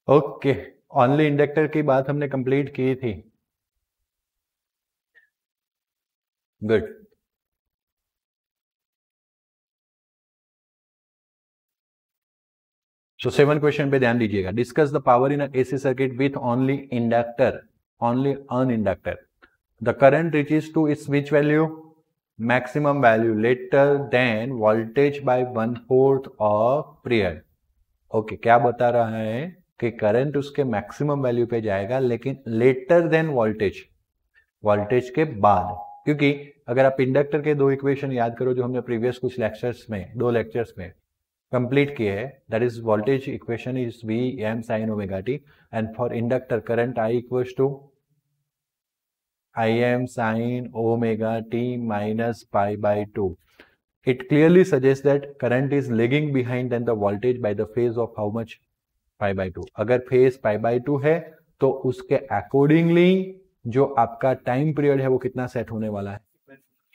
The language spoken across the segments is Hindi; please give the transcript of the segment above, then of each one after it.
ओके, ओनली इंडक्टर की बात हमने कंप्लीट की थी। गुड। सो 7 क्वेश्चन पे ध्यान दीजिएगा। Discuss the power in AC circuit with only inductor, only an inductor. The current reaches to its which value, maximum value later than voltage by 1/4 of period. Okay, क्या बता रहा है कि करंट उसके मैक्सिमम वैल्यू पे जाएगा लेकिन लेटर देन वोल्टेज, वोल्टेज के बाद। क्योंकि अगर आप इंडक्टर के दो इक्वेशन याद करो जो हमने प्रीवियस कुछ लेक्चर्स में, दो लेक्चर्स में कंप्लीट किए हैं, that is voltage equation is V M sine omega T, and for inductor current I equals to I M sine omega T minus pi by 2. It clearly suggests that current is lagging behind than the voltage by the phase of how much, pi by 2. अगर phase pi by 2 है तो उसके अकॉर्डिंगली जो आपका टाइम पीरियड है वो कितना सेट होने वाला है,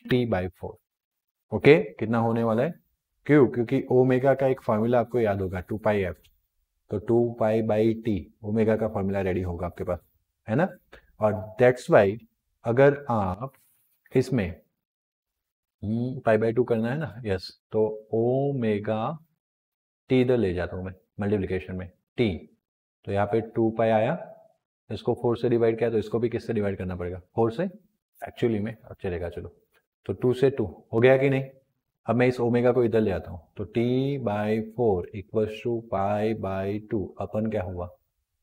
t/4. ओके, कितना होने वाला है, क्यों, क्योंकि ओमेगा का एक फॉर्मूला आपको याद होगा 2πf, तो 2π/t ओमेगा का फॉर्मूला रेडी होगा आपके पास, है ना। और दैट्स वाई अगर आप इसमें π/2 करना है ना, यस, तो ओमेगा टी इधर ले जाता हूँ मैं मल्टीप्लिकेशन में t, तो यहाँ पे 2π आया, इसको 4 से डिवाइड किया तो इसको भी किससे डिवाइड करना पड़ेगा, 4 से एक्चुअली में। अब चलेगा, चलो, तो 2 से 2 हो गया कि नहीं। अब मैं इस ओमेगा को इधर ले आता हूँ, तो t/4 इक्वल्स टू π/2 अपन क्या हुआ,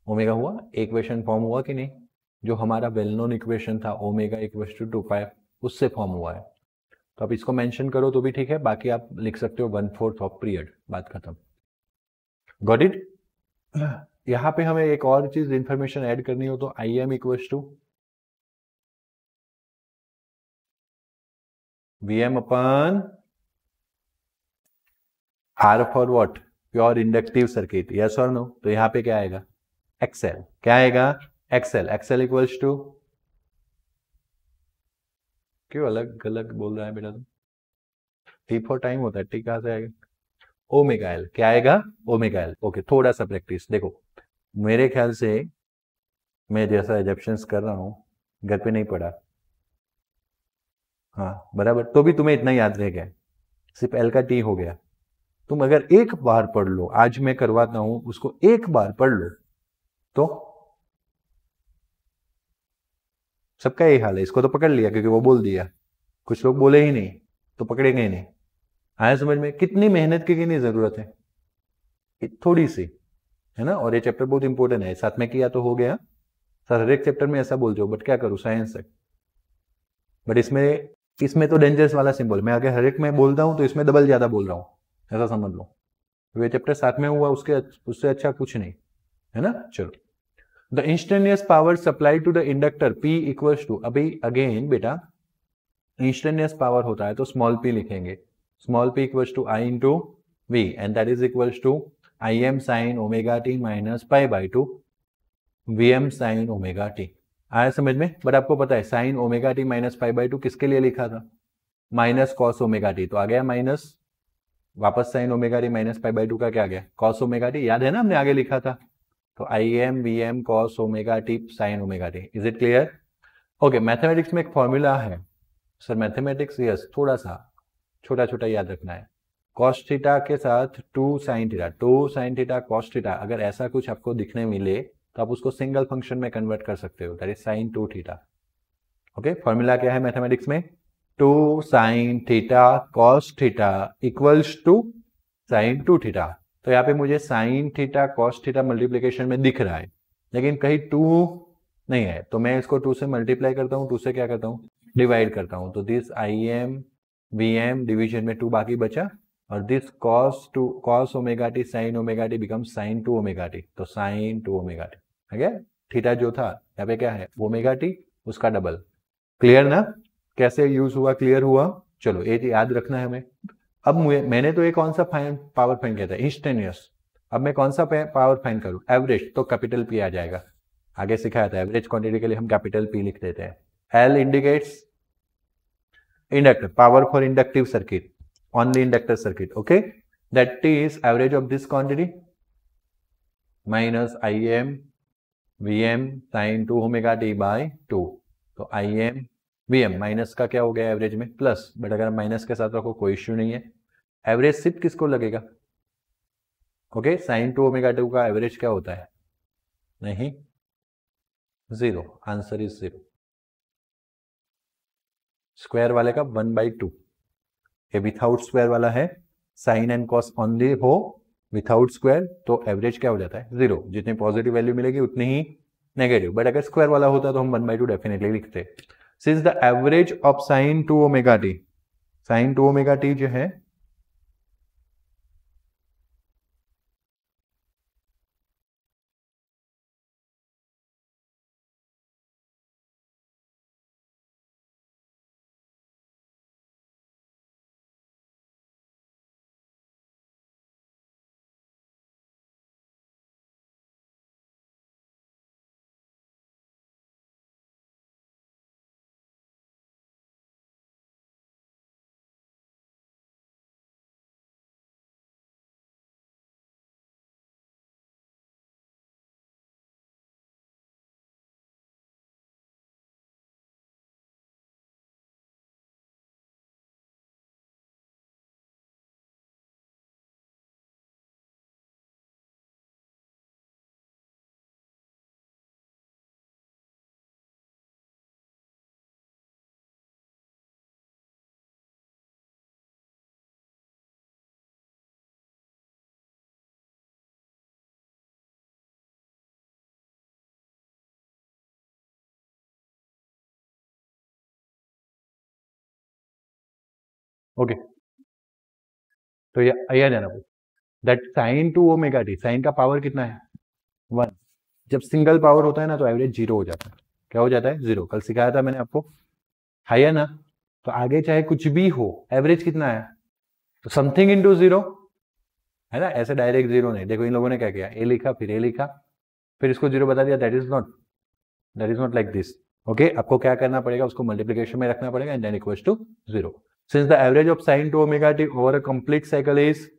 ओमेगा हुआ, इक्वेशन फॉर्म हुआ कि नहीं, जो हमारा वेल नोन इक्वेशन था ओमेगा इक्वल्स टू 2π, उससे फॉर्म हुआ है। तो आप इसको मेंशन करो तो भी ठीक है, बाकी आप लिख सकते हो 1/4 ऑफ पीरियड, बात खत्म। Got it. यहाँ पे हमें एक और चीज इंफॉर्मेशन ऐड करनी हो तो I M equals to V M upon R for what, pure inductive circuit, yes और नो। तो यहाँ पे क्या आएगा, एक्सएल, क्या आएगा, एक्सएल, एक्सएल इक्वल्स टू, क्यों अलग अलग बोल रहा है बेटा तुम, टी फॉर टाइम होता है, टी कहाँ से आएगा, ओमेगा एल, क्या आएगा, ओमेगा एल। ओके, थोड़ा सा प्रैक्टिस देखो, मेरे ख्याल से मैं जैसा एजप्शंस कर रहा हूँ घर पे नहीं पढ़ा, हाँ बराबर, तो भी तुम्हें इतना याद रह गया, सिर्फ एल का टी हो गया। तुम अगर एक बार पढ़ लो, आज मैं करवाता हूं उसको, एक बार पढ़ लो तो सबका यही हाल है, इसको तो पकड़ लिया क्योंकि वो बोल दिया, कुछ लोग बोले ही नहीं तो पकड़ेंगे ही नहीं। आया समझ में, कितनी मेहनत की नहीं जरूरत है, थोड़ी सी, है ना। और ये चैप्टर बहुत इंपॉर्टेंट है, साथ में किया तो हो गया सर, हर एक चैप्टर में ऐसा बोल जाओ, बट क्या करूं, साइंस है। बट इसमें तो डेंजरस वाला सिंबल, मैं अगर हर एक में बोलता हूं तो इसमें डबल ज्यादा बोल रहा हूं, ऐसा समझ लो। तो ये चैप्टर साथ में हुआ उससे अच्छा कुछ नहीं, है ना। चलो, the instantaneous power supply to the inductor P equals to, अभी अगेन बेटा इंस्टेंटेनियस पावर होता है तो स्मॉल p लिखेंगे, small p equals to I into V, and that is equals to I M sine omega T minus π/2 V M sine omega T. आया समझ में। बट आपको पता है साइन ओमेगा टी माइनस π/2 किसके लिए लिखा था, माइनस कॉस ओमेगा टी, तो आ गया माइनस, वापस साइन ओमेगा टी माइनस π/2 का क्या आ गया, कॉस ओमेगा टी, याद है ना हमने आगे लिखा था। तो I M V M cos omega T sine omega T. Is it clear. Okay, mathematics में एक फॉर्मूला है सर, मैथमेटिक्स यस, थोड़ा सा छोटा छोटा याद रखना है, कॉस थीटा के साथ 2 sine theta, 2 sine theta cos theta, अगर ऐसा कुछ आपको दिखने मिले तो आप उसको सिंगल फंक्शन में कन्वर्ट कर सकते हो, that is sine 2 theta. Okay, formula क्या है मैथमेटिक्स में, 2 sine theta cos theta equals to sine 2 theta. तो यहाँ पे मुझे sine theta cos theta multiplication में दिख रहा है, लेकिन कहीं 2 नहीं है, तो मैं इसको 2 से मल्टीप्लाई करता हूँ, 2 से क्या करता हूँ, डिवाइड करता हूँ, तो this I M V M division में 2 बाकी बचा, और this cos omega T sine omega T become sine 2 omega T, तो साइन 2 ओमेगा टी, ठीक है। थीटा जो था यहाँ पे क्या है, ओमेगा टी, उसका डबल। क्लियर ना, कैसे यूज हुआ, क्लियर हुआ। चलो ये याद रखना है हमें। अब मैंने तो ये कौन सा पावर फाइंड किया था, इंस्टेंटेनियस। अब मैं कौन सा पावर फाइंड करूं, एवरेज, तो कैपिटल पी आ जाएगा, आगे सिखाया था एवरेज क्वांटिटी के लिए हम कैपिटल पी लिख देते हैं। L indicates inductor, power for inductive circuit, only inductor circuit, okay, that is average of this quantity minus I M V M sine 2 omega T by 2। तो I M V M minus का क्या हो गया एवरेज में प्लस, बट अगर माइनस के साथ रखो कोई इश्यू नहीं है। एवरेज सिर्फ किसको लगेगा? ओके, साइन 2 ओमेगा 2 का एवरेज क्या होता है? नहीं, zero. Answer is zero. Square वाले का 1/2, ये विथआउट स्क्वायर वाला है। साइन एंड कॉस ओनली हो विथआउट स्क्वायर तो एवरेज क्या हो जाता है? जीरो। जितनी पॉजिटिव वैल्यू मिलेगी उतनी ही नेगेटिव, बट अगर स्क्वायर वाला होता तो हम 1/2 डेफिनेटली लिखते। Since the average of sine 2 omega T, sine 2 omega T जो है ओके तो ये जाना that sine 2 omega T, sine का पावर कितना है? 1। जब सिंगल पावर होता है ना तो एवरेज जीरो हो जाता है। क्या हो जाता है? जीरो। कल सिखाया था मैंने आपको, है ना? तो आगे चाहे कुछ भी हो एवरेज कितना है? तो समथिंग इनटू जीरो, है ना? ऐसे डायरेक्ट जीरो नहीं। देखो इन लोगों ने क्या किया, ए लिखा फिर ए लिखा फिर इसको जीरो बता दिया। That is not like this. Okay, आपको क्या करना पड़ेगा, उसको मल्टीप्लिकेशन में रखना पड़ेगा and then equals to zero. Since the average of sine 2 omega T over a complete cycle is,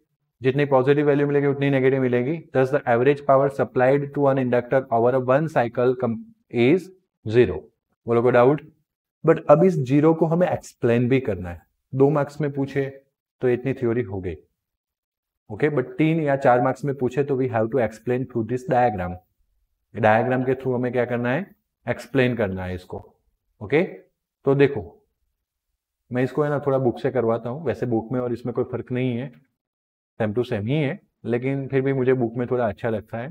जितनी पॉजिटिव वैल्यू मिलेगी उतनी नेगेटिव मिलेगी। Thus the average power supplied to an inductor over a one cycle is zero. बोलो कोई डाउट? बट अब इस जीरो को हमें एक्सप्लेन भी करना है। 2 मार्क्स में पूछे तो इतनी थ्योरी हो गई। ओके, बट 3 या 4 मार्क्स में पूछे तो we have to explain through this diagram. Diagram के थ्रू हमें क्या करना है? एक्सप्लेन करना है इसको। ओके, तो देखो मैं इसको है ना थोड़ा बुक से करवाता हूँ। वैसे बुक में और इसमें कोई फर्क नहीं है, सेम टू सेम ही है, लेकिन फिर भी मुझे बुक में थोड़ा अच्छा लगता है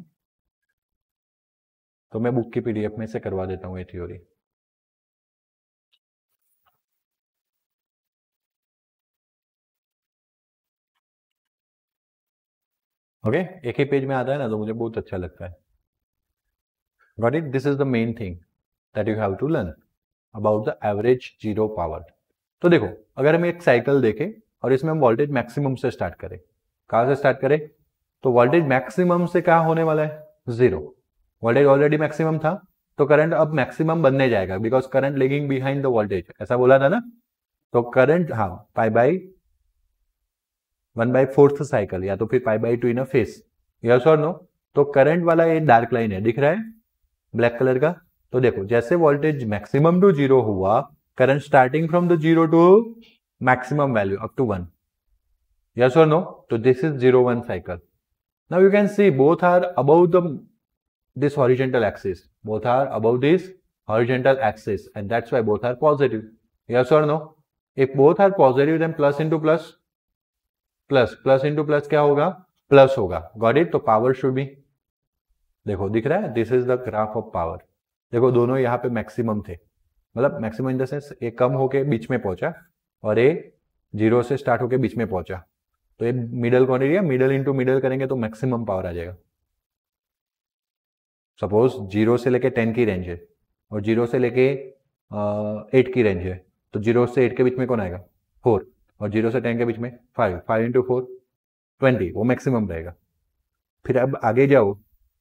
तो मैं बुक की पीडीएफ में से करवा देता हूँ ये थ्योरी। ओके, एक ही पेज में आता है ना तो मुझे बहुत अच्छा लगता है। Got it? This is the main thing that you have to learn about the average zero power. तो देखो अगर हम एक साइकिल देखें और इसमें हम वोल्टेज मैक्सिमम से स्टार्ट करें, कहाँ से स्टार्ट करें? तो वोल्टेज मैक्सिमम से क्या होने वाला है? जीरो। वोल्टेज ऑलरेडी मैक्सिमम था तो करंट अब मैक्सिमम बनने जाएगा because current lagging behind the voltage, ऐसा बोला था ना। तो करंट, हाँ, पाई बाई 1/4 साइकिल या तो फिर पाई by 2 in a face, yes और नो। तो करंट वाला ये डार्क लाइन है, दिख रहा है ब्लैक कलर का। तो देखो जैसे वोल्टेज मैक्सिमम टू जीरो हुआ, current starting from the zero to maximum value up to 1, yes or no? So this is 0 1 cycle. Now you can see both are above this horizontal axis. Both are above this horizontal axis and that's why both are positive. Yes or no? If both are positive then plus into plus, plus into plus क्या होगा? प्लस होगा। Got it? तो पावर शुड बी, देखो दिख रहा है, this is the graph of power. देखो दोनों यहाँ पे मैक्सिमम थे, मतलब मैक्सिमम इन द सेंस एक कम होके बीच में पहुंचा और ये जीरो से स्टार्ट होके बीच में पहुंचा। तो ये मिडल क्वांटिटी है, मिडल इंटू मिडल करेंगे तो मैक्सिमम पावर आ जाएगा। सपोज 0 से लेके 10 की रेंज है और 0 से लेके 8 की रेंज है, तो 0 से 8 के बीच में कौन आएगा? 4, और 0 से 10 के बीच में 5, 5 इंटू 4 20, वो मैक्सिमम रहेगा। फिर अब आगे जाओ,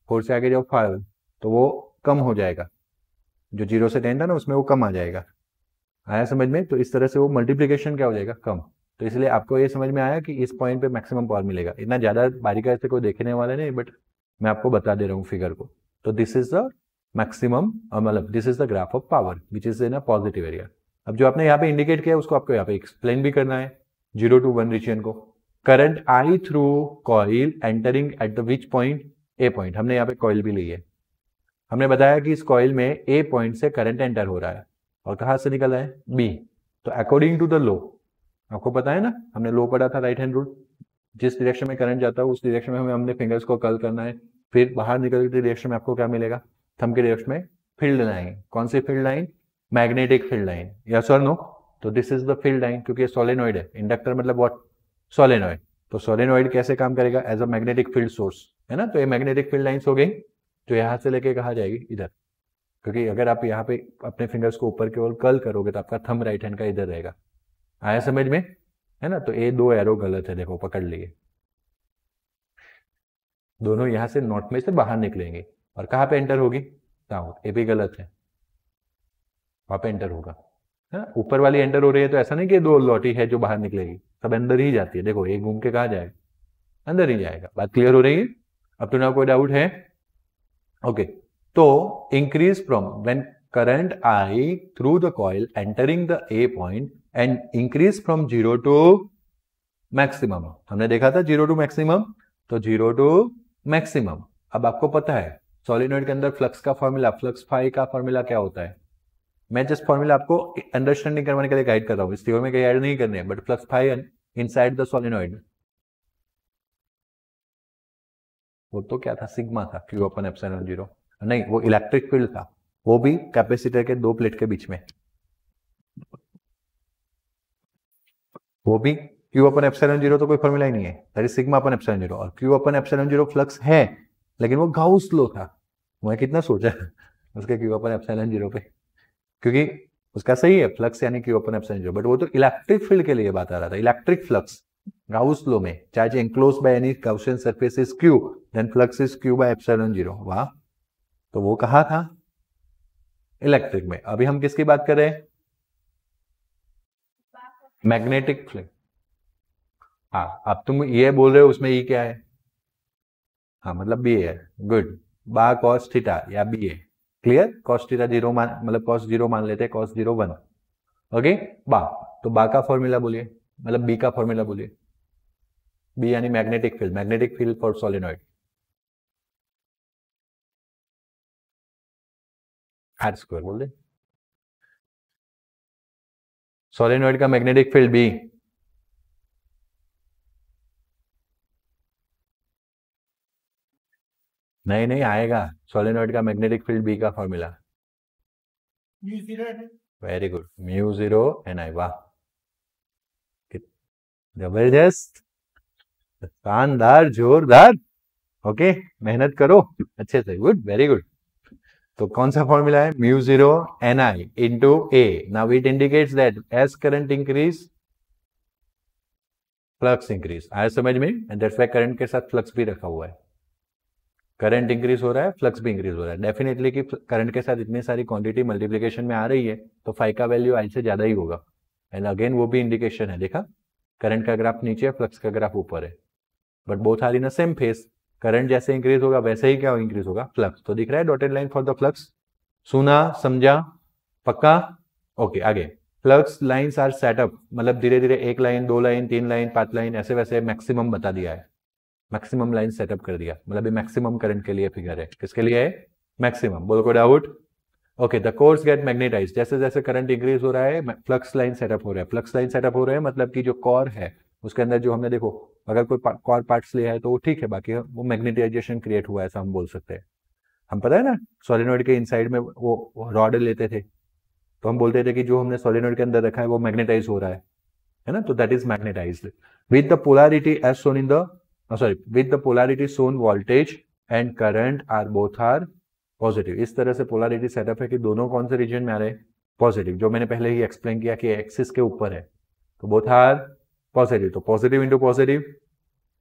4 से आगे जाओ 5, तो वो कम हो जाएगा, जो 0 से 10 था ना उसमें वो कम आ जाएगा। आया समझ में? तो इस तरह से वो मल्टीप्लीकेशन क्या हो जाएगा? कम। तो इसलिए आपको ये समझ में आया कि इस पॉइंट पे मैक्सिमम पावर मिलेगा। इतना ज़्यादा बारीकाई से कोई देखने वाला नहीं, बट मैं आपको बता दे रहा हूँ फिगर को। तो दिस इज द मैक्सिमम, मतलब this is the graph of power which is in a positive area. अब जो आपने यहाँ पे इंडिकेट किया उसको आपको यहाँ पे एक्सप्लेन भी करना है, 0 to 1 रीजन को। Current I through coil entering at the which point, A point. हमने यहाँ पे कॉइल भी ली है, हमने बताया कि इस कॉइल में ए पॉइंट से करंट एंटर हो रहा है और कहाँ से निकल रहा है, बी। तो अकॉर्डिंग टू द लो, आपको पता है ना, हमने लो पढ़ा था, राइट हैंड रूल। जिस डायरेक्शन में करंट जाता है उस डायरेक्शन में हमें अपने फिंगर्स को कर्ल करना है, फिर बाहर निकल के डायरेक्शन में आपको क्या मिलेगा, थंब के डायरेक्शन में फील्ड लाइन। कौन सी field line, magnetic field line, yes और नो। तो this is the field line, क्योंकि ये सोलेनॉइड है, इंडक्टर मतलब व्हाट, सोलेनॉइड। तो सोलेनॉइड कैसे काम करेगा, as a magnetic field source, है ना। तो ये मैग्नेटिक फील्ड लाइन्स हो गई, तो यहाँ से लेके कहाँ जाएगी, इधर। क्योंकि अगर आप यहाँ पे अपने फिंगर्स को ऊपर की ओर कर्ल करोगे तो आपका थंब राइट हैंड का इधर रहेगा। आया समझ में, है ना। तो ये दो एरो गलत है, देखो पकड़ लिए, दोनों यहाँ से नॉर्थ में से बाहर निकलेंगे और कहाँ पे एंटर होगी, साउथ। ये भी गलत है, वहां पे एंटर होगा, है ना। ऊपर वाली एंटर हो रही है तो ऐसा नहीं कि दो लौटी है जो बाहर निकलेगी, सब अंदर ही जाती है। देखो ये घूम के कहाँ जाएगा, अंदर ही जाएगा। बात क्लियर हो रही है, अब तो ना कोई डाउट है, ओके। तो increase from when current I through the coil entering the A point and increase from 0 to maximum. हमने देखा था 0 टू मैक्सिमम, तो 0 टू मैक्सिमम। अब आपको पता है सोलेनॉइड के अंदर फ्लक्स का फॉर्मूला, फ्लक्स फाई का फॉर्मूला क्या होता है। मैं जस्ट फॉर्मूला आपको अंडरस्टैंडिंग करवाने के लिए गाइड कर रहा हूँ, इस थ्योरी में कहीं ऐड नहीं करने हैं, but flux phi inside the solenoid, वो तो क्या था, सिग्मा था, क्यू अपन एप्सिलॉन 0। नहीं, वो इलेक्ट्रिक फील्ड था, वो भी कैपेसिटर के दो प्लेट के बीच में, वो भी क्यू अपन एप्सिलॉन 0 तो कोई फॉर्मूला ही नहीं है, that is sigma upon epsilon 0। और क्यू अपन एप्सिलॉन 0 फ्लक्स है, लेकिन वो गाउस लॉ था। मैं कितना सोचा उसके क्यू अपन एप्सिलॉन 0 पे, क्योंकि उसका सही है फ्लक्स यानी क्यू अपन एप्सिलॉन 0, बट वो तो इलेक्ट्रिक फील्ड के लिए बात आ रहा था, इलेक्ट्रिक फ्लक्स गाउस लॉ में, charge enclosed by any Gaussian surface is Q, then flux is Q by epsilon 0। वाह, तो वो कहा था इलेक्ट्रिक में। अभी हम किसकी बात कर रहे हैं, मैग्नेटिक फील्ड। हाँ, अब तुम ये बोल रहे हो उसमें ई क्या है, हाँ मतलब बी है, गुड। बा कॉस थीटा या बी है, क्लियर। कॉस थीटा 0 मान, मतलब कॉस 0 मान लेते हैं, कॉस 0 1, ओके। बा, तो बा का फॉर्मूला बोलिए, मतलब बी का फॉर्मूला बोलिए। बी यानी magnetic field, magnetic field for solenoid, R square बोल दे। सोलेनॉइड का मैग्नेटिक फील्ड बी, नहीं नहीं आएगा, सोलेनॉइड का मैग्नेटिक फील्ड बी का formula, very good, mu 0 N I. वाह, जबरदस्त, शानदार, जोरदार, ओके। मेहनत करो अच्छे से, गुड, वेरी गुड। तो कौन सा फॉर्मूला है, mu 0 N I into A. Now it indicates that as current increase flux increase. आया समझ में, एंड दैट्स व्हाई करंट के साथ फ्लक्स भी रखा हुआ है। करंट इंक्रीज हो रहा है, फ्लक्स भी इंक्रीज हो रहा है, डेफिनेटली कि करंट के साथ इतनी सारी क्वांटिटी मल्टीप्लिकेशन में आ रही है तो फाई का वैल्यू आई से ज्यादा ही होगा। एंड अगेन वो भी इंडिकेशन है, देखा, करंट का ग्राफ नीचे है, फ्लक्स का ग्राफ ऊपर है, but both are in the same phase. Current जैसे इंक्रीज होगा वैसे ही क्या इंक्रीज होगा, फ्लक्स। तो दिख रहा है dotted line for the flux, सुना समझा, पक्का, ओके। आगे फ्लक्स लाइन्स आर सेटअप, मतलब धीरे धीरे 1 लाइन 2 लाइन 3 लाइन 5 लाइन ऐसे वैसे मैक्सिमम बता दिया है, मैक्सिमम लाइन सेटअप कर दिया, मतलब ये मैक्सिमम करंट के लिए फिगर है, किसके लिए है, मैक्सिमम। बोलो कोई doubt, okay. The cores get magnetize, जैसे जैसे करंट इंक्रीज हो रहा है फ्लक्स लाइन सेटअप हो रहा है, फ्लक्स लाइन सेटअप हो रहा है मतलब कि जो कोर है उसके अंदर जो हमने देखो, अगर कोई कोर पार्ट्स लिया है तो वो ठीक है, बाकी वो मैग्नेटाइजेशन क्रिएट हुआ है, ऐसा हम बोल सकते हैं। हम पता है ना सोलेनॉइड के इनसाइड में वो रॉड लेते थे, तो हम बोलते थे कि जो हमने सोलेनॉइड के अंदर रखा है वो मैग्नेटाइज हो रहा है ना, तो that is magnetized with the polarity as shown in the, with the polarity shown voltage and current are both are positive। इस तरह से पोलैरिटी सेटअप है कि दोनों कौन से रीजन में आ रहे हैं, पॉजिटिव, जो मैंने पहले ही एक्सप्लेन किया कि एक्सिस के ऊपर है, तो बोथ आर पॉजिटिव। तो positive into positive,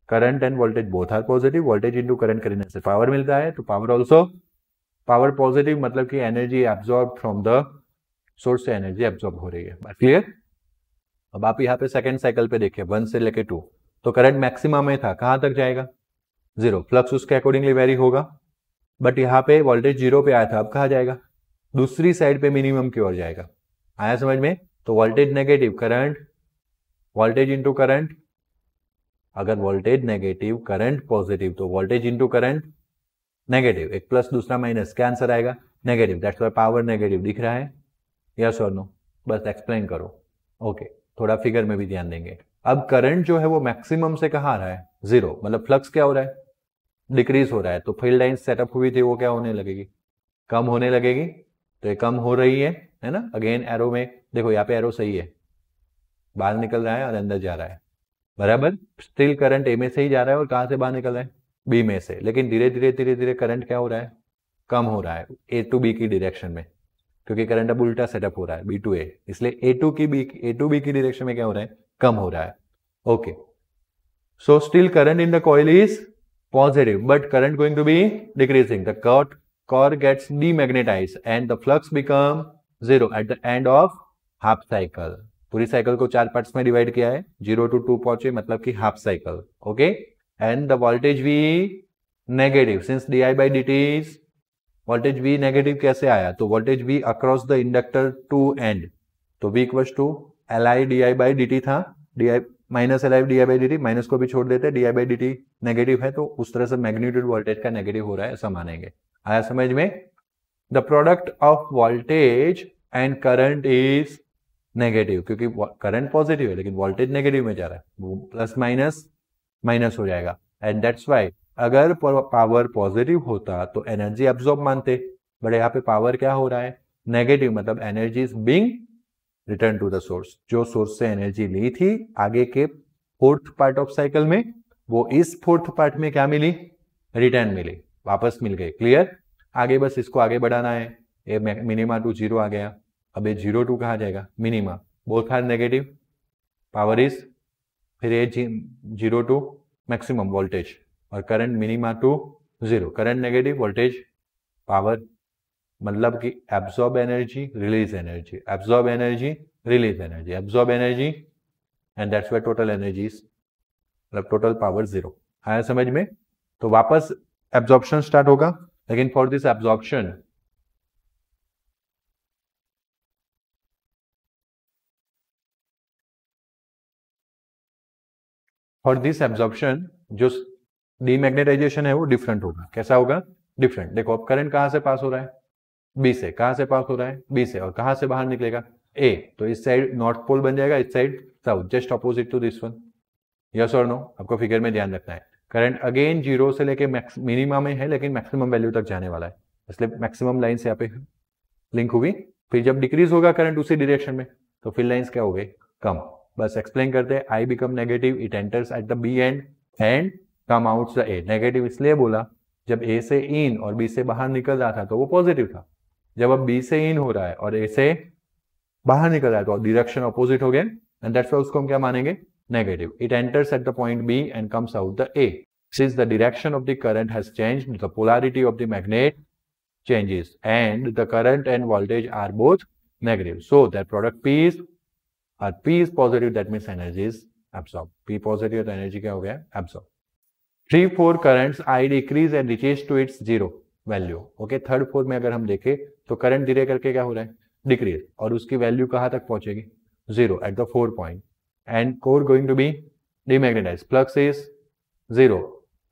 current and voltage both are positive, voltage into current करने से पावर मिलता है, तो पावर ऑल्सो पावर पॉजिटिव, मतलब कि energy absorb from the source से एनर्जी एब्जॉर्ब हो रही है, क्लियर। अब आप यहाँ पे सेकेंड साइकिल पे देखिए 1 से लेके 2, तो करंट मैक्सिमम में था, कहां तक जाएगा, 0, फ्लक्स उसके अकॉर्डिंगली वेरी होगा, बट यहाँ पे वोल्टेज 0 पे आया था, अब कहाँ जाएगा, दूसरी साइड पे मिनिमम की ओर जाएगा। आया समझ में? तो voltage negative, current, voltage into current, अगर वोल्टेज नेगेटिव करंट पॉजिटिव तो वोल्टेज इंटू करंट नेगेटिव, एक प्लस दूसरा माइनस, क्या आंसर आएगा, negative. That's why power negative दिख रहा है, यस और नो, बस एक्सप्लेन करो। ओके, थोड़ा फिगर में भी ध्यान देंगे। अब करंट जो है वो मैक्सिमम से कहाँ आ रहा है, 0, मतलब फ्लक्स क्या हो रहा है, डिक्रीज हो रहा है। तो फील्ड लाइन सेटअप हुई थी वो क्या होने लगेगी, कम होने लगेगी। तो ये कम हो रही है ना। अगेन एरो में देखो, यहाँ पे एरो सही है, बाहर निकल रहा है और अंदर जा रहा है, बराबर। स्टिल करंट ए में से ही जा रहा है और कहाँ से बाहर निकल रहा है, बी में से। लेकिन धीरे धीरे धीरे धीरे करंट क्या हो रहा है, कम हो रहा है ए टू बी की डायरेक्शन में, क्योंकि करंट अब उल्टा सेटअप हो रहा है, बी टू ए, इसलिए ए टू बी की डायरेक्शन में क्या हो रहा है, कम हो रहा है। Okay, so still current in the coil is positive, but current going to be decreasing, the core gets demagnetized and the flux become 0 at the end of half cycle। पूरी साइकिल को 4 पार्ट्स में डिवाइड किया है, 0 to 2 पहुंचे, मतलब कि half cycle. Okay, and the voltage V negative, since di by dt is, voltage V negative कैसे आया, तो voltage V across the inductor two end, तो V equals to Li di by dt था, di minus Li di by dt, minus को भी छोड़ देते, di by dt नेगेटिव है, तो उस तरह से मैग्नीट्यूड वोल्टेज का नेगेटिव हो रहा है, ऐसा मानेंगे। आया समझ में? The product of voltage and current is negative, क्योंकि करंट पॉजिटिव है लेकिन वोल्टेज नेगेटिव में जा रहा है, वो प्लस माइनस माइनस हो जाएगा। एंड दैट्स व्हाई अगर पावर पॉजिटिव होता तो एनर्जी एब्जॉर्ब मानते, बट यहाँ पे पावर क्या हो रहा है, नेगेटिव, मतलब energy is being return to the source. जो सोर्स से एनर्जी ली थी आगे के फोर्थ पार्ट ऑफ साइकिल में, वो इस फोर्थ पार्ट में क्या मिली, रिटर्न मिली, वापस मिल गई। क्लियर? आगे बस इसको आगे बढ़ाना है, ये मिनिमा टू 0 आ गया, अब ये 0 टू कहाँ जाएगा, minima, both are negative, power is, फिर ये 0 टू मैक्सिमम वोल्टेज, और current minima to 0, current negative, voltage power, मतलब कि absorb energy release energy, absorb energy release energy, absorb energy, and that's why total energy is, मतलब टोटल पावर 0। आया समझ में? तो वापस एब्जॉर्प्शन स्टार्ट होगा, लेकिन फॉर दिस एब्जॉर्प्शन जो डीमैग्नेटाइजेशन है वो डिफरेंट होगा। कैसा होगा, डिफरेंट। देखो अब करंट कहां से पास हो रहा है, बी से, कहां से पास हो रहा है, बी से, और कहां से बाहर निकलेगा, ए, तो इस साइड नॉर्थ पोल बन जाएगा, इस side south, just opposite to this one. Yes और नो? आपको फिगर में ध्यान रखना है। करंट अगेन 0 से लेके मिनिमम में है, लेकिन मैक्सिमम वैल्यू तक जाने वाला है, इसलिए मैक्सिमम लाइन्स यहाँ पे लिंक हुई। फिर जब डिक्रीज होगा करंट उसी डायरेक्शन में, तो फिर लाइन्स क्या हो गई, कम। बस एक्सप्लेन करते हैं, I become negative, it enters at the B end come out the A. Negative इसलिए बोला, जब ए से इन और बी से बाहर निकल रहा था तो वो पॉजिटिव था, जब अब बी से इन हो रहा है और ए से बाहर निकल रहा है तो डायरेक्शन अपोजिट हो गया, एंड दैट्स व्हाई उसको हम क्या मानेंगे, negative. It enters at the point B and comes out the A. Since the direction of the current has changed, the polarity of the magnet changes, and the current and voltage are both negative. So that product P is positive. That means energy is absorbed. P positive तो energy क्या हो गया, absorbed. 3-4 currents I decrease and reaches to its zero value. Okay, third four में अगर हम देखें तो करंट धीरे करके क्या हो रहा है, डिक्रीज, और उसकी वैल्यू कहाँ तक पहुंचेगी, 0 at the 4 point. And core going to be demagnetized, flux is 0।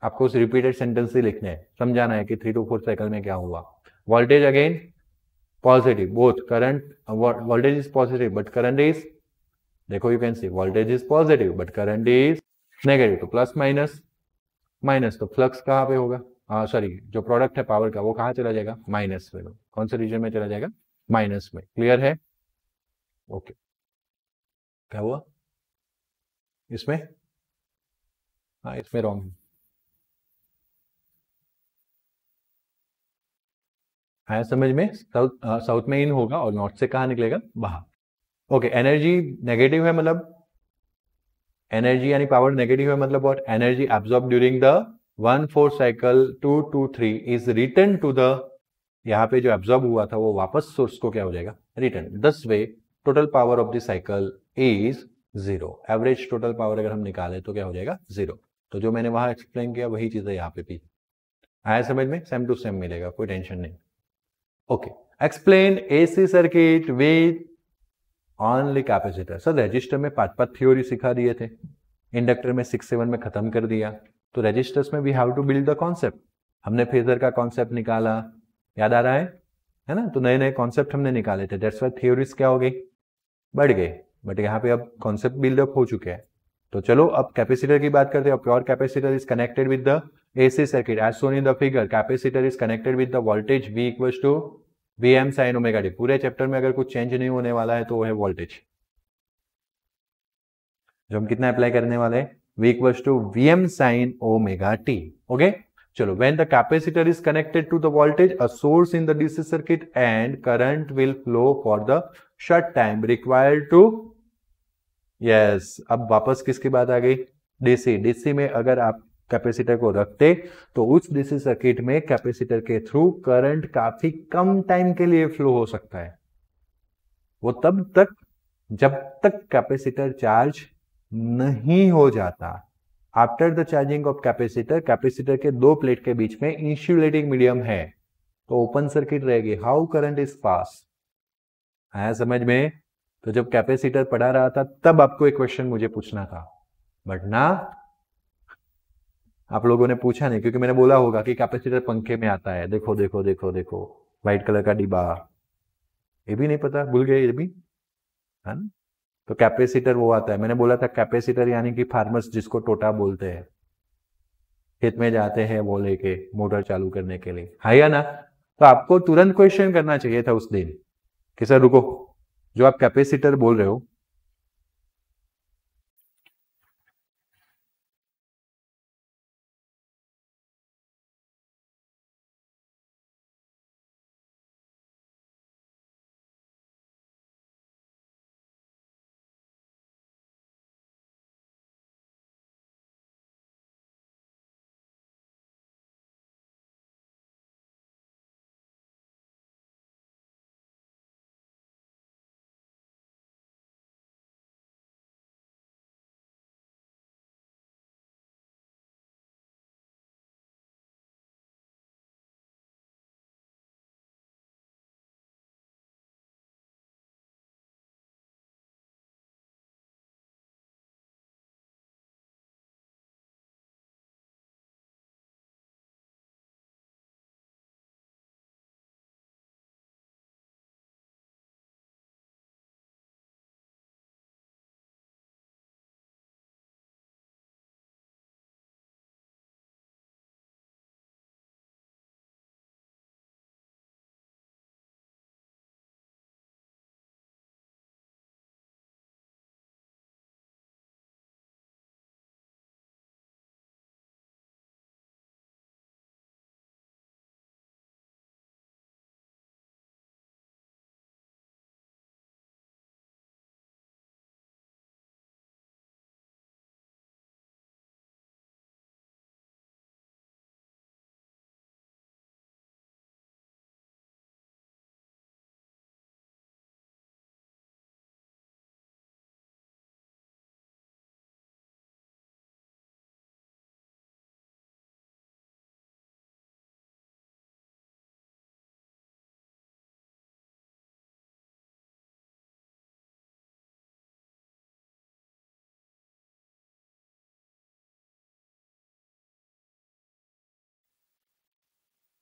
आपको उस रिपीटेड सेंटेंस ही लिखने हैं, समझाना है कि 3 to 4 साइकिल में क्या हुआ। Voltage again positive, both current, voltage is positive but current is, देखो you can see voltage is positive but current is negative, तो प्लस माइनस माइनस, तो फ्लक्स कहाँ पे होगा, सॉरी जो प्रोडक्ट है पावर का वो कहाँ चला जाएगा, माइनस में। कौन से रीजन में चला जाएगा, माइनस में। क्लियर है? ओके, क्या हुआ इसमें, हाँ इसमें रॉन्ग है, है समझ में? साउथ में इन होगा और नॉर्थ से कहाँ निकलेगा, बाहर। ओके, एनर्जी नेगेटिव है, मतलब एनर्जी यानी पावर नेगेटिव है, मतलब what, energy absorb during the 1-4 cycle 2-2-3 is return to the, यहाँ पे जो एब्जॉर्ब हुआ था वो वापस सोर्स को क्या हो जाएगा, return. This way total power of the cycle is 0। Average total power अगर हम निकालें तो क्या हो जाएगा, 0। तो जो मैंने वहां एक्सप्लेन किया वही चीज है यहाँ पे भी। आया समझ में? सेम टू सेम मिलेगा, कोई टेंशन नहीं। Okay, explain AC circuit with only capacitor. Sir register में 5 थ्योरी सिखा दिए थे, इंडक्टर में 6-7 में खत्म कर दिया। तो रजिस्टर्स में we have to build the concept. हमने फेजर का कॉन्सेप्ट निकाला, याद आ रहा है ना? तो नए नए कॉन्सेप्ट हमने निकाले थे, दैट्स व्हाई थ्योरीज क्या हो गई, बढ़ गए। बट यहाँ पे अब कॉन्सेप्ट बिल्डअप हो चुके हैं। तो चलो अब कैपेसिटर की बात करते हैं। Pure capacitor is connected with the AC circuit as shown in the figure. Capacitor is connected with the voltage V equals to Vm sine omega t. पूरे चैप्टर में अगर कुछ चेंज नहीं होने वाला है तो वो है वोल्टेज, जो हम कितना अप्लाई करने वाले हैं, V equals to Vm sine omega T. Okay, चलो, when the capacitor is connected to the voltage, a source in the DC circuit, and current will flow for the short time required to, yes, अब वापस किसकी बात आ गई, डीसी में अगर आप कैपेसिटर को रखते तो उस डीसी सर्किट में कैपेसिटर के थ्रू करंट काफी कम टाइम के लिए फ्लो हो सकता है। वो तब तक जब तक कैपेसिटर चार्ज नहीं हो जाता। After the charging of capacitor, capacitor के 2 प्लेट के बीच में इंसुलेटिंग मीडियम है तो ओपन सर्किट रहेगी। हाउ करंट इज पास, आया समझ में? तो जब कैपेसिटर पढ़ा रहा था तब आपको एक क्वेश्चन मुझे पूछना था, बट ना आप लोगों ने पूछा नहीं, क्योंकि मैंने बोला होगा कि कैपेसिटर पंखे में आता है। देखो देखो देखो देखो, व्हाइट कलर का डिब्बा, ये भी नहीं पता, भूल गए ये भी, है ना? तो कैपेसिटर वो आता है, मैंने बोला था कैपेसिटर यानी कि फार्मर्स जिसको टोटा बोलते हैं, खेत में जाते हैं वो लेके मोटर चालू करने के लिए, है या ना? तो आपको तुरंत क्वेश्चन करना चाहिए था उस दिन कि सर रुको, जो आप कैपेसिटर बोल रहे हो,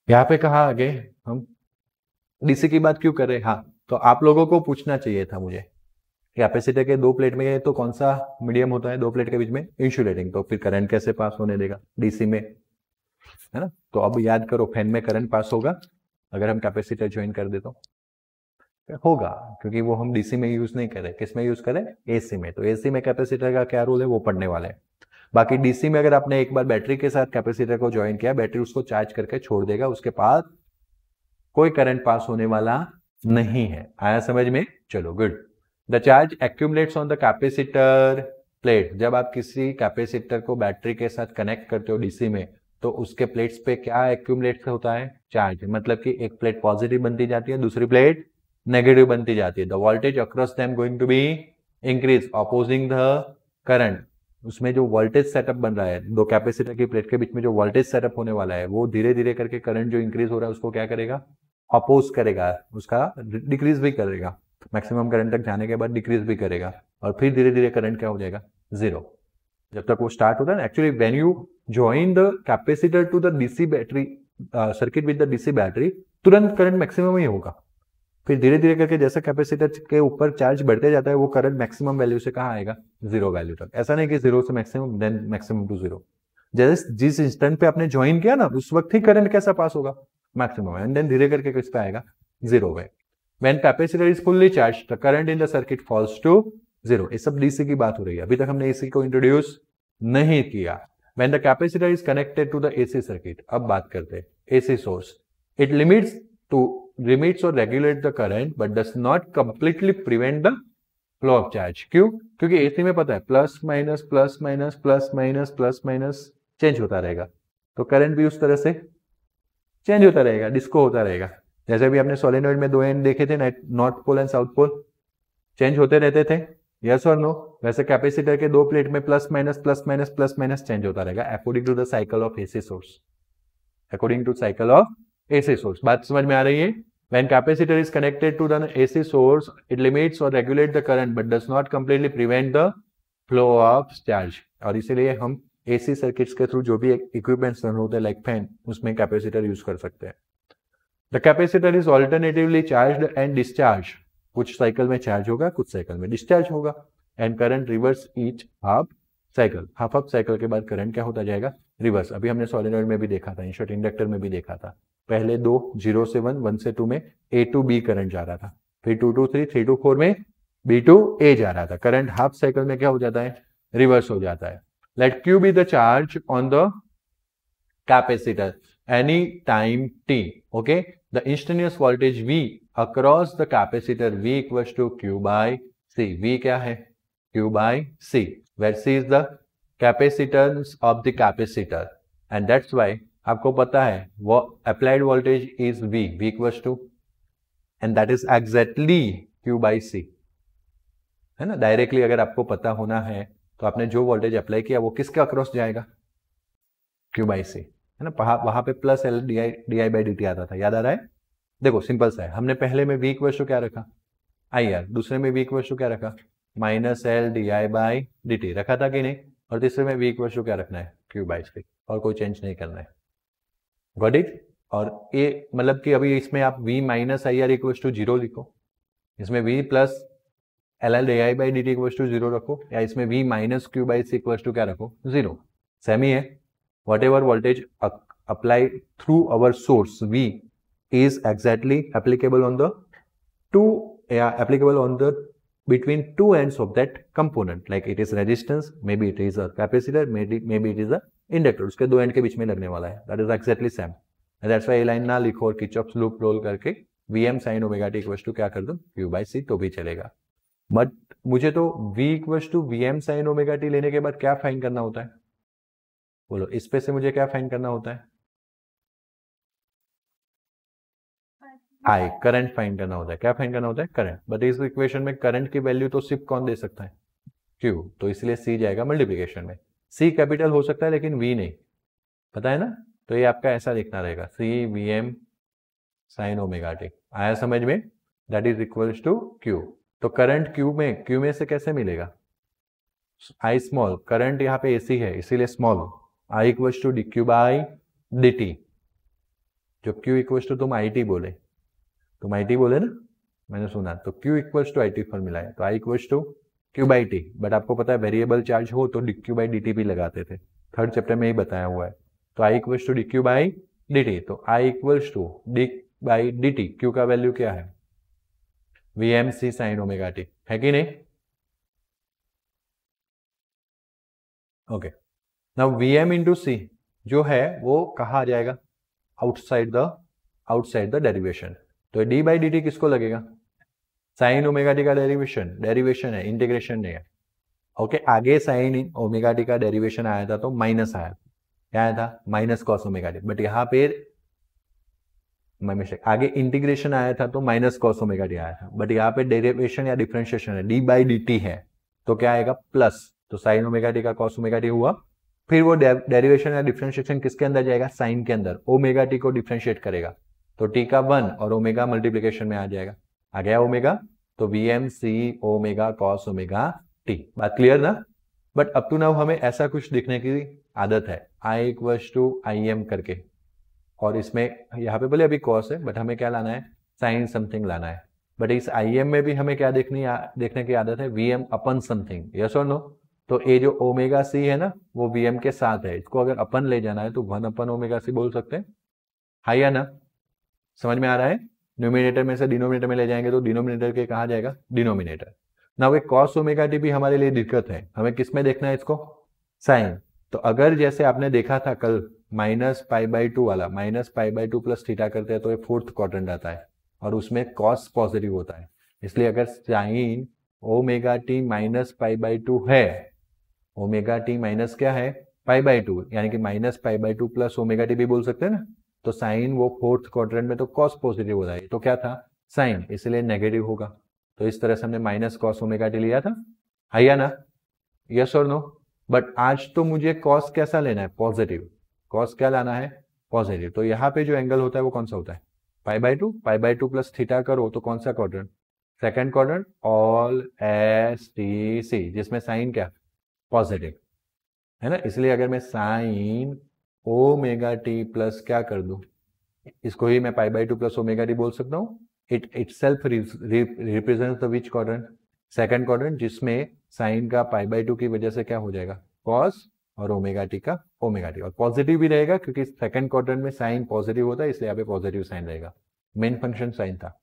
यहाँ पे कहा आगे हम डीसी की बात क्यों कर रहे हैं? हाँ, तो आप लोगों को पूछना चाहिए था मुझे, कैपेसिटर के 2 प्लेट में तो कौन सा मीडियम होता है 2 प्लेट के बीच में, इंसुलेटिंग। तो फिर करंट कैसे पास होने देगा डीसी में, है ना? तो अब याद करो, फैन में करंट पास होगा अगर हम कैपेसिटर ज्वाइन कर दे तो होगा, क्योंकि वो हम डीसी में यूज नहीं करें, किस में यूज करें, एसी में। तो एसी में कैपेसिटर का क्या रोल है वो पढ़ने वाले हैं। बाकी डीसी में अगर आपने एक बार बैटरी के साथ कैपेसिटर को ज्वाइन किया, बैटरी उसको चार्ज करके छोड़ देगा, उसके बाद कोई करंट पास होने वाला नहीं है। आया समझ में? चलो good. The charge accumulates on the capacitor plate. जब आप किसी कैपेसिटर को बैटरी के साथ कनेक्ट करते हो डीसी में, तो उसके प्लेट्स पे क्या एक्यूमुलेट होता है, चार्ज। मतलब कि एक प्लेट पॉजिटिव बनती जाती है, दूसरी प्लेट नेगेटिव बनती जाती है। The voltage across them going to be increase opposing the current. उसमें जो वोल्टेज सेटअप बन रहा है, दो कैपेसिटर की प्लेट के बीच में जो वोल्टेज सेटअप होने वाला है, वो धीरे धीरे करके करंट जो इंक्रीज हो रहा है उसको क्या करेगा, अपोज करेगा, उसका डिक्रीज भी करेगा, मैक्सिमम करंट तक जाने के बाद डिक्रीज भी करेगा, और फिर धीरे धीरे करंट क्या हो जाएगा, जीरो। जब तक वो स्टार्ट होता है ना, actually when you join the capacitor to the DC battery circuit with the DC battery, तुरंत करंट मैक्सिमम ही होगा। फिर धीरे धीरे करके जैसा कैपेसिटर के ऊपर चार्ज बढ़ते जाता है, वो करंट मैक्सिमम वैल्यू से कहाँ आएगा, जीरो वैल्यू तक। ऐसा नहीं कि जीरो से maximum then maximum to zero. जैसे जिस इंस्टेंट पे आपने ज्वाइन किया ना, उस वक्त ही करंट कैसा पास होगा, मैक्सिमम, एंड देन धीरे करके किस पे आएगा, जीरो पे। When capacitor is fully charge the current in the circuit falls to zero. ये सब डीसी की बात हो रही है, अभी तक हमने एसी को इंट्रोड्यूस नहीं किया। When the capacitor is connected to the AC circuit, अब बात करते हैं AC source. It limits or regulates the current, but does not completely prevent the flow of charge. क्यों? क्योंकि AC में पता है plus minus plus minus plus minus plus minus change होता रहेगा, तो करंट भी उस तरह से चेंज होता रहेगा, डिस्को होता रहेगा। जैसे भी आपने सोलेनॉइड में दो एंड देखे थे, north pole and south pole, change होते रहते थे, यस और नो। वैसे कैपेसिटर के दो प्लेट में plus minus plus minus plus minus change होता रहेगा according to the cycle of AC source, according to cycle of AC source. बात समझ में आ रही है? When capacitor is connected to the AC source, it limits और regulate the current but does not completely prevent the flow of charge. और इसीलिए हम एसी सर्किट्स के थ्रू जो भी इक्विपमेंट्स रन होते हैं लाइक फैन, उसमें कैपेसिटर यूज कर सकते हैं। The capacitor is alternatively charged and discharge. कुछ साइकिल में चार्ज होगा, कुछ साइकिल में डिस्चार्ज होगा, and current reverse each half cycle. Half half cycle के बाद करंट क्या होता जाएगा, रिवर्स। अभी हमने सोलेनॉइड में भी देखा था, इंशॉर्ट इंडक्टर में भी देखा था, पहले दो 0 से 1, 1 से 2 में A to B करंट जा रहा था, फिर 2 to 3, 3 to 4 में B to A जा रहा था। करंट हाफ साइकिल में क्या हो जाता है, रिवर्स हो जाता है। Let Q be the charge on the capacitor any time t, okay? The instantaneous voltage V across the capacitor V equals to Q by C. V क्या है, Q by C, where C is the capacitance of the capacitor, and that's why आपको पता है वो applied voltage is V equals to, and that is exactly Q by C, है ना। डायरेक्टली अगर आपको पता होना है तो आपने जो वोल्टेज अप्लाई किया वो किसके अक्रॉस जाएगा, Q by C, है ना। वहां पे plus L d I by d T आता था, याद आ रहा है? देखो सिंपल सा है, हमने पहले में V इक्वल टू क्या रखा, आई आर, दूसरे में V इक्वल टू क्या रखा, minus L d I by d T रखा था कि नहीं, और तीसरे में V इक्वल टू क्या रखना है, Q बाई C, और कोई चेंज नहीं करना है। Got it? और ये मतलब कि अभी इसमें आप V minus I R equal to zero लिखो, इसमें V plus L L d I by d t equal to zero रखो, या इसमें V minus Q by C equal to क्या रखो, जीरो। सेम ही है। whatever voltage applied through our source V is exactly applicable on the between two ends of that component, like it is resistance, maybe it is a capacitor, maybe it is a inductor, उसके दो एंड के बीच में लगने वाला है, that is exactly same, and that's why ये लाइन ना लिखो और किरचॉफ्स लूप रोल करके Vm sin omega t equal to क्या कर दो, Q by C, तो भी चलेगा। बट मुझे तो V equal to Vm sin omega t लेने के बाद क्या फाइंड करना होता है, बोलो इस पे से मुझे क्या फाइंड करना होता है, आई, करंट फाइंड करना होता है। क्या फाइंड करना होता है, करंट। बट इस इक्वेशन में करंट की वैल्यू तो सिर्फ कौन दे सकता है, Q, तो इसलिए C जाएगा मल्टीप्लिकेशन में। C कैपिटल हो सकता है लेकिन V नहीं, पता है ना, तो ये आपका ऐसा लिखना रहेगा, C Vm sin omega t। आया समझ में? That is equals to Q। तो करंट Q में से कैसे मिलेगा, I स्मॉल, करंट यहाँ पे AC है इसीलिए small, I equals to dq by dt। जो Q इक्वल्स टू तुम IT बोले, तुम IT बोले ना, मैंने सुना, तो Q equals to IT formula है, तो I equals to Q by T। But आपको पता है वेरिएबल चार्ज हो तो dq बाई dt भी लगाते थे, थर्ड चैप्टर में ही बताया हुआ है। तो I equals to dq by dt, तो I equals to d by dt, Q का वैल्यू क्या है, VMC sin ओमेगा t, है कि नहीं? Okay, now Vm into C जो है वो कहाँ आ जाएगा, आउटसाइड द डेरिवेशन। तो d बाई dt किसको लगेगा, साइन ओमेगा टी का डेरिवेशन है, इंटीग्रेशन नहीं है। ओके, आगे साइन ओमेगा टी का डेरिवेशन आया था तो माइनस आया, क्या आया था, minus cos omega T. But यहाँ पे मिस्टेक, आगे इंटीग्रेशन आया था तो माइनस कॉस ओमेगा टी आया था, बट यहाँ पे डेरिवेशन या डिफरेंशिएशन है, d बाई dt है तो क्या आएगा, प्लस। तो साइन ओमेगा टी का कॉस ओमेगा टी हुआ। फिर वो डेरिवेशन या डिफ्रेंशिएशन किसके अंदर जाएगा, साइन के अंदर, ओमेगा टी को डिफ्रेंशिएट करेगा, तो टी का 1 और ओमेगा मल्टीप्लीकेशन में आ जाएगा, आ गया ओमेगा, तो V M C omega cos omega t. बात क्लियर ना। बट अप टू नाउ हमें ऐसा कुछ लिखने की आदत है, I equals to I M करके, और इसमें यहाँ पे बोले अभी कॉस है, बट हमें क्या लाना है, साइन समथिंग लाना है। बट इस आई एम में भी हमें क्या देखने की आदत है, V M upon something, yes और नो। तो ये जो ओमेगा सी है ना, वो वी एम के साथ है, इसको अगर अपन ले जाना है तो 1 अपन ओमेगा सी बोल सकते हैं, हाई या ना, समझ में आ रहा है। न्यूमिनेटर में से डिनोमिनेटर में ले जाएंगे तो डिनोमिनेटर के कहा जाएगा, डिनोमिनेटर। ना वे कॉस ओमेगा टी भी हमारे लिए दिक्कत है, हमें किस में देखना है इसको, साइन। तो अगर जैसे आपने देखा था कल -π/2 वाला, -π/2 प्लस थीटा करते हैं तो ये फोर्थ क्वाड्रेंट आता है और उसमें कॉस पॉजिटिव होता है, इसलिए अगर साइन ओमेगा टी -π/2 है, ओमेगा टी माइनस क्या है, π/2, यानी कि -π/2 प्लस ओमेगा टी भी बोल सकते हैं ना, तो साइन वो फोर्थ क्वाड्रेंट में तो कॉस पॉजिटिव होता है, तो क्या था, साइन, इसलिए नेगेटिव होगा। तो इस तरह से हमने माइनस कॉस ओमेगा टी लिया था, है या ना, यस और नो। बट आज तो मुझे कॉस कैसा लेना है, पॉजिटिव, कॉस क्या लाना है, पॉजिटिव। तो यहाँ पे जो एंगल होता है वो कौन सा होता है, π/2 प्लस थीटा करो तो कौन सा quadrant, second quadrant, all S T C, जिसमें साइन क्या, पॉजिटिव है ना। इसलिए अगर मैं साइन ओमेगा टी प्लस क्या कर दूं, इसको ही मैं π/2 प्लस ओमेगा टी बोल सकता हूँ। It itself represents the which quadrant, second quadrant, जिसमें साइन का π/2 की वजह से क्या हो जाएगा, कॉस, और ओमेगा टी का ओमेगा टी, और पॉजिटिव भी रहेगा क्योंकि सेकंड क्वाड्रेंट में साइन पॉजिटिव होता है, इसलिए यहाँ पे पॉजिटिव साइन रहेगा। मेन फंक्शन साइन था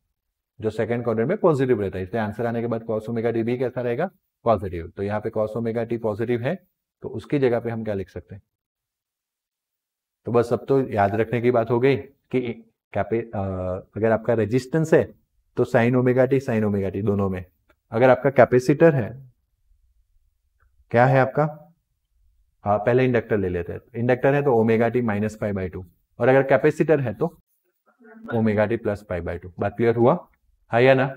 जो सेकंड क्वाड्रेंट में पॉजिटिव रहता है, इसलिए आंसर आने के बाद कॉस ओमेगा टी भी कैसा रहेगा, पॉजिटिव। तो यहाँ पे कॉस ओमेगा टी पॉजिटिव है, तो उसकी जगह पे हम क्या लिख सकते हैं। तो बस अब तो याद रखने की बात हो गई कि अगर आपका रेजिस्टेंस है तो साइन ओमेगा टी दोनों में। अगर आपका कैपेसिटर है, क्या है आपका, पहले इंडक्टर ले लेते हैं, इंडक्टर है तो ओमेगा टी -π/2, और अगर कैपेसिटर है तो ओमेगा टी प्लस π/2। बात क्लियर हुआ, है या ना।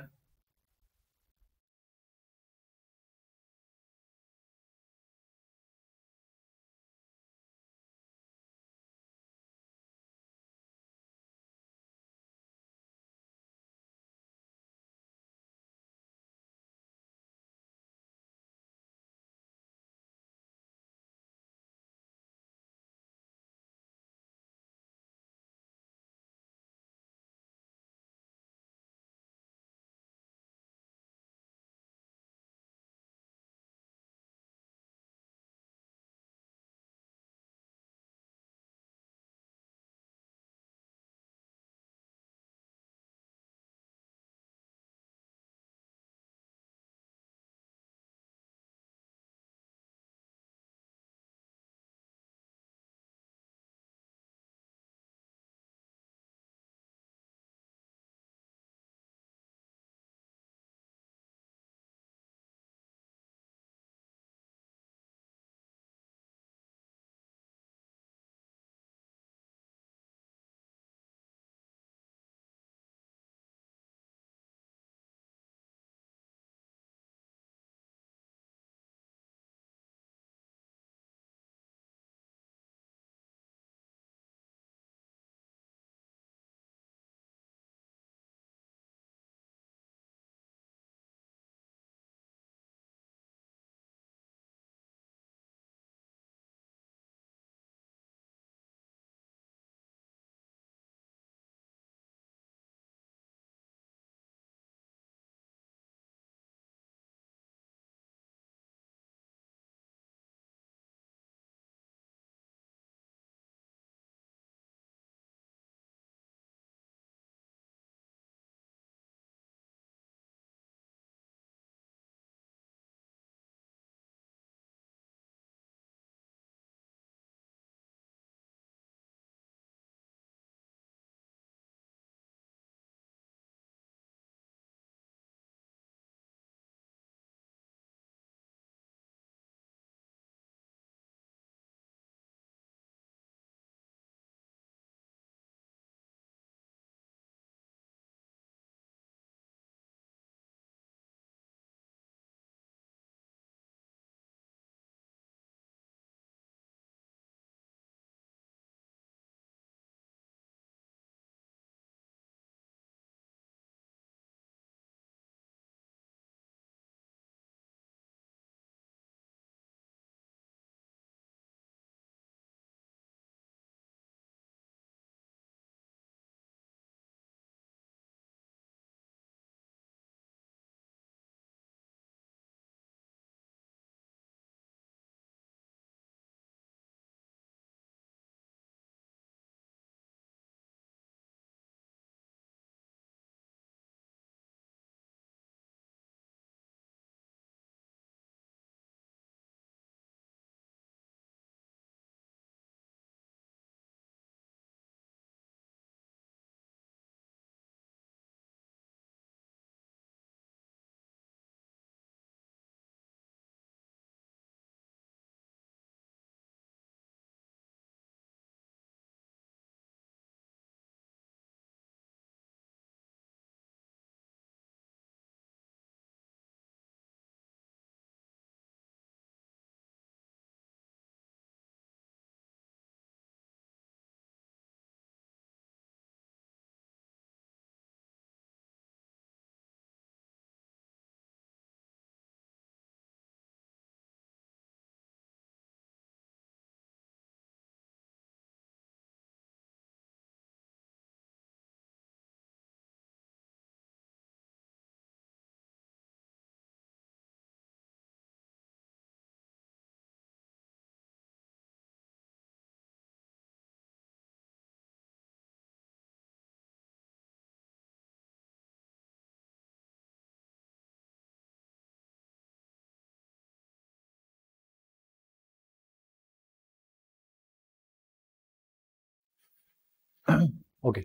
ओके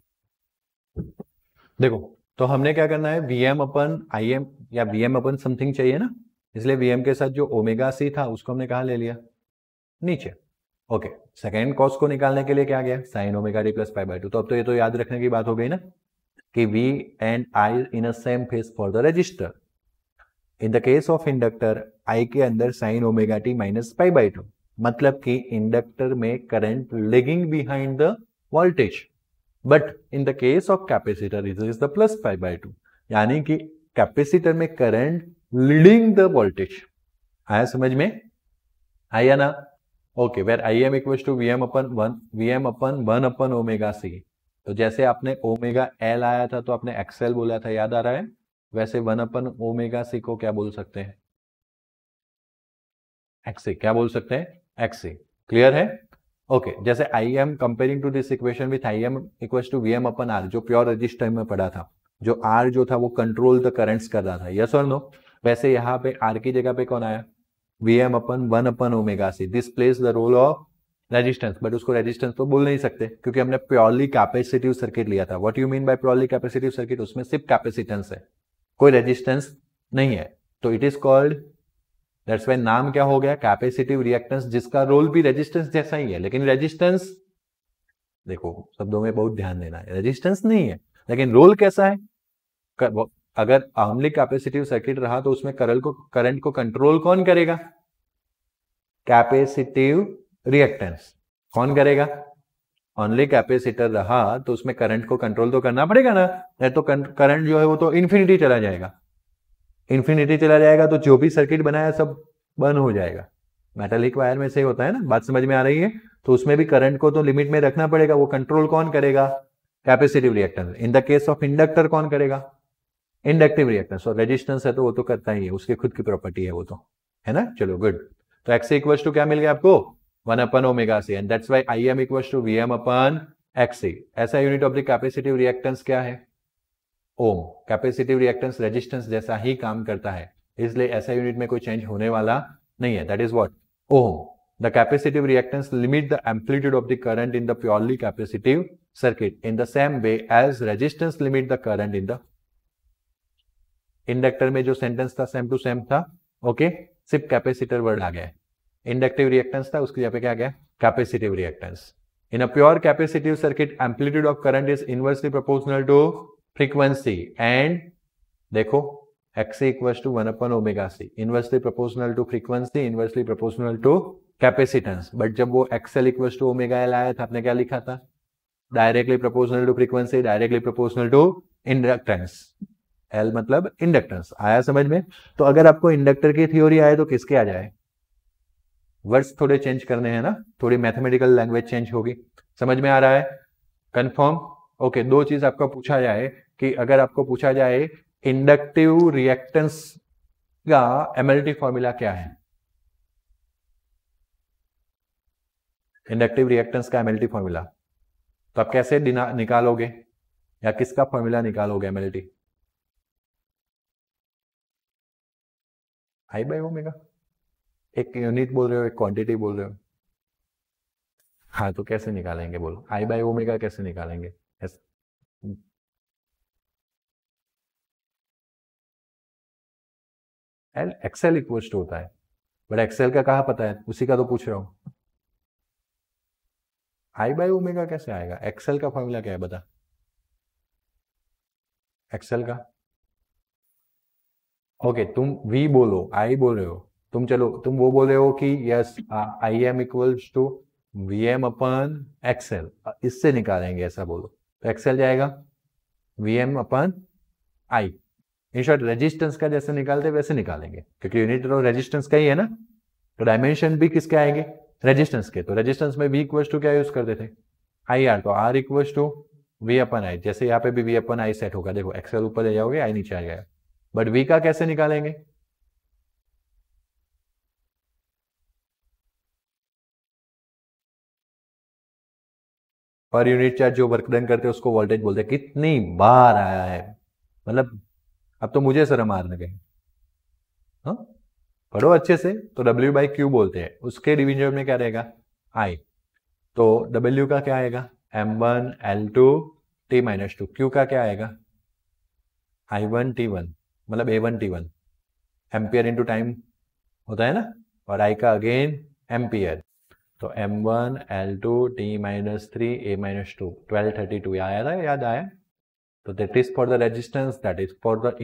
देखो, तो हमने क्या करना है, वीएम अपन आईएम या वीएम अपन समथिंग चाहिए ना, इसलिए वीएम के साथ जो ओमेगा सी था उसको हमने कहा ले लिया, नीचे। ओके, सेकेंड कॉस को निकालने के लिए क्या गया, sine omega D plus pi by 2। तो अब तो ये तो याद रखने की बात हो गई ना कि V एंड I in a same phase for the resistor. In the case of inductor I के अंदर sine omega T minus pi by 2, मतलब कि इंडक्टर में current lagging behind the voltage, but in the case of capacitor it is the plus pi by 2, यानी कि कैपेसिटर में करंट लीडिंग द वोल्टेज। आया समझ में, आया ना? Okay, where I M equal to V M upon one upon omega C. तो जैसे आपने ओमेगा एल आया था तो आपने एक्सएल बोला था, याद आ रहा है? वैसे वन अपन ओमेगा सी को क्या बोल सकते हैं, एक्सी। क्या बोल सकते हैं, एक्सी। क्लियर है? ओके, जैसे I am comparing to this equation with I M equal to V M upon R, जो प्योर रजिस्टर में पड़ा था, जो आर जो था वो कंट्रोल द करंट्स कर रहा था, यस और नो? वैसे यहाँ पे आर की जगह पे कौन आया, V M upon one upon omega C. This plays the role of resistance, but उसको रेजिस्टेंस तो बोल नहीं सकते क्योंकि हमने प्योरली कैपेसिटिव सर्किट लिया था। What you mean by purely capacitive circuit, उसमें सिर्फ कैपेसिटेंस है, कोई रेजिस्टेंस नहीं है, तो it is called, that's why नाम क्या हो गया, कैपेसिटिव रिएक्टेंस, जिसका रोल भी रेजिस्टेंस जैसा ही है। लेकिन रेजिस्टेंस, देखो शब्दों में बहुत ध्यान देना है, रेजिस्टेंस नहीं है लेकिन रोल कैसा है। अगर ओनली कैपेसिटिव सर्किट रहा तो उसमें करंट को कंट्रोल कौन करेगा, कैपेसिटिव रिएक्टेंस कौन करेगा। ओनली कैपेसिटर रहा तो उसमें करंट को कंट्रोल तो करना पड़ेगा ना, नहीं तो करंट जो है वो तो इन्फिनिटी चला जाएगा। इन्फिनिटी चला जाएगा तो जो भी सर्किट बनाया सब बंद हो जाएगा। मेटालिक वायर में से होता है ना, बात समझ में आ रही है? तो उसमें भी करंट को तो लिमिट में रखना पड़ेगा, वो कंट्रोल कौन करेगा, capacitive reactance. In the case of inductor कौन करेगा, इंडक्टिव रिएक्टेंस। और रेजिस्टेंस है तो वो तो करता ही है, उसकी खुद की प्रॉपर्टी है वो तो, है ना? चलो गुड। तो एक्स इक्वल टू क्या मिल गया आपको, one upon omega C, and that's why I M equal to V M upon X C. ऐसा unit of the capacitive reactance क्या है, ओम। कैपेसिटिव रिएक्टेंस रेजिस्टेंस जैसा ही काम करता है, इसलिए ऐसा यूनिट में कोई चेंज होने वाला नहीं है, that is what, ohm. The capacitive reactance limit the amplitude of the current in the purely capacitive circuit in the same way as resistance limit the current in the. Inductor में जो सेंटेंस था सेम टू सेम था, ओके, सिर्फ कैपेसिटर वर्ड आ गया। इंडक्टिव रिएक्टेंस था, उसकी जगह पे क्या गया, capacitive reactance. In a pure capacitive circuit amplitude of current is inversely proportional to frequency, and देखो X equal to one upon omega C, inversely proportional to frequency, inversely proportional to capacitance. But जब वो X L equal to omega L आया था, आपने क्या लिखा था, directly proportional to frequency, directly proportional to inductance. L मतलब इंडक्टेंस। आया समझ में? तो अगर आपको इंडक्टर की थ्योरी आए तो किसके आ जाए, वर्ड्स थोड़े चेंज करने हैं ना, थोड़ी मैथमेटिकल लैंग्वेज चेंज होगी। समझ में आ रहा है, कंफर्म? ओके, दो चीज आपको पूछा जाए कि अगर आपको पूछा जाए इंडक्टिव रिएक्टेंस का एमएलटी फॉर्मूला क्या है, इंडक्टिव रिएक्टेंस का एमएलटी फॉर्मूला, तो आप कैसे निकालोगे या किसका फॉर्मूला निकालोगे एमएलटी, आई बाय ओमेगा। एक यूनिट बोल रहे हो, एक क्वांटिटी बोल रहे हो, हाँ तो कैसे निकालेंगे बोलो, आई बाय ओमेगा कैसे निकालेंगे? एल एक्सएल इक्वल टू होता है, बट एक्सएल का कहाँ पता है, उसी का तो पूछ रहा हूं। आई बाय ओमेगा कैसे आएगा, एक्सएल का फॉर्मूला क्या है बता, एक्सएल का। ओके, तुम वी बोलो, आई बोल रहे हो तुम, चलो तुम वो बोल रहे हो कि yes I M equals to V M upon X L, इससे निकालेंगे ऐसा बोलो, तो एक्सएल जाएगा V M upon I. In short resistance का जैसे निकालते वैसे निकालेंगे, क्योंकि यूनिट तो रेजिस्टेंस का ही है ना, तो डायमेंशन भी किसके आएंगे, रेजिस्टेंस के। तो रेजिस्टेंस में वी इक्वल्स टू क्या यूज करते थे, आई आर, तो आर इक्वल्स टू वी अपन आई। जैसे यहाँ पे भी वी अपन आई सेट होगा, देखो एक्सएल ऊपर ले जाओगे आई नीचे आ जाएगा, बट वी का कैसे निकालेंगे, पर यूनिट चार्ज जो वर्क डन करते हैं उसको वोल्टेज बोलते हैं। कितनी बार आया है, मतलब अब तो मुझे शर्म आने लगे। हाँ, पढ़ो अच्छे से। तो W बाई क्यू बोलते हैं, उसके डिवीजन में क्या रहेगा, आई, तो W का क्या आएगा, m1 l2 t minus 2, Q का क्या आएगा I1 T1 मतलब A1 T1 ampere into time होता है ना, और I का अगेन एम्पियर, तो m1 l2 t minus 3 a minus 2 1232 आया था, याद आया? तो that is for the resistance, that is for the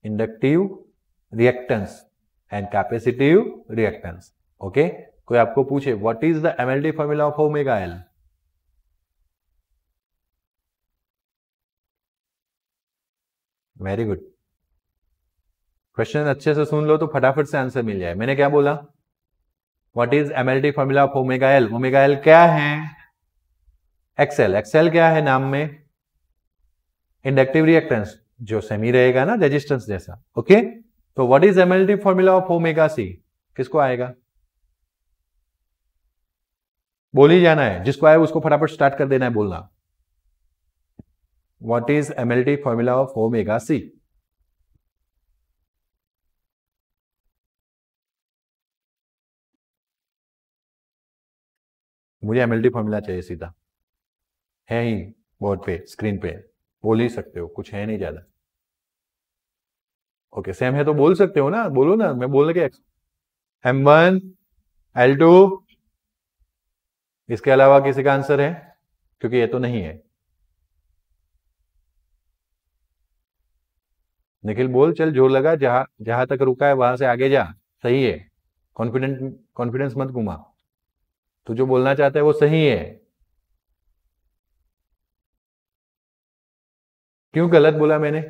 inductive reactance and capacitive reactance. Okay, कोई आपको पूछे what is the MLT formula of omega L, very good, question अच्छे से सुन लो तो फटाफट से आंसर मिल जाए। मैंने क्या बोला, what is MLT formula of omega L? Omega L क्या है? एक्सएल। एक्सएल क्या है नाम में? इंडक्टिव रिएक्टेंस, जो सेमी रहेगा ना रेजिस्टेंस जैसा। ओके, तो what is MLT formula of omega C? किसको आएगा? बोल ही जाना है, जिसको आए उसको फटाफट स्टार्ट कर देना है बोलना। What is MLT formula of omega C? मुझे एमएलटी फॉर्मूला चाहिए सीधा, है ही बोर्ड पे स्क्रीन पे, बोल ही सकते हो, कुछ है नहीं ज्यादा। ओके, सेम है तो बोल सकते हो ना, बोलो ना, मैं बोलने के m1 l2, इसके अलावा किसी का आंसर है? क्योंकि ये तो नहीं है। निखिल बोल, चल जोर लगा, जहां तक रुका है वहां से आगे जा, सही है, कॉन्फिडेंस मत घुमा, तू जो बोलना चाहता है वो सही है। क्यों गलत बोला मैंने?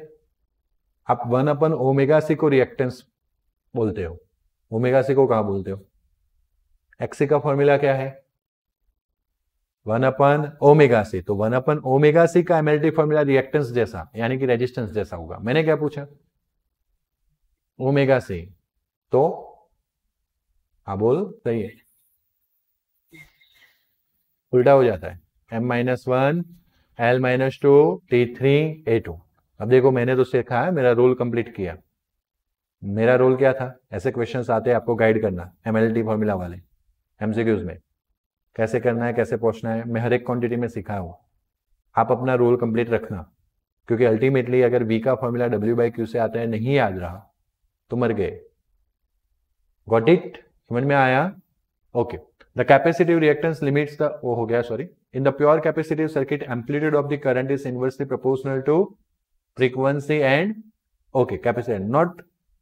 आप 1/ओमेगा सी को रिएक्टेंस बोलते हो, ओमेगा सी को कहां बोलते हो? एक्सी का फॉर्मूला क्या है? 1/ओमेगा सी, तो 1/ओमेगा सी का एमएलटी फॉर्मूला रिएक्टेंस जैसा यानी कि रेजिस्टेंस जैसा होगा। मैंने क्या पूछा? ओमेगा सी, तो हाँ बोल, सही है, उल्टा हो जाता है, m-1 l-2 t3 a2। अब देखो, मैंने तो सीखा है, मेरा रोल कंप्लीट किया। मेरा रोल क्या था? ऐसे क्वेश्चंस आते हैं आपको गाइड करना, एमएलटी फॉर्मूला वाले एमसीक्यूज में कैसे करना है, कैसे पहुंचना है, मैं हर एक क्वांटिटी में सिखा हूं। आप अपना रोल कंप्लीट रखना, क्योंकि अल्टीमेटली अगर वी का फॉर्मूला W/Q से आता है, नहीं याद रहा तो मर गए। Got it? समझ में आया? Okay, the capacitive reactance limits the, वो हो गया sorry, in the pure capacitive circuit amplitude of the current is inversely proportional to frequency and, okay, capacity,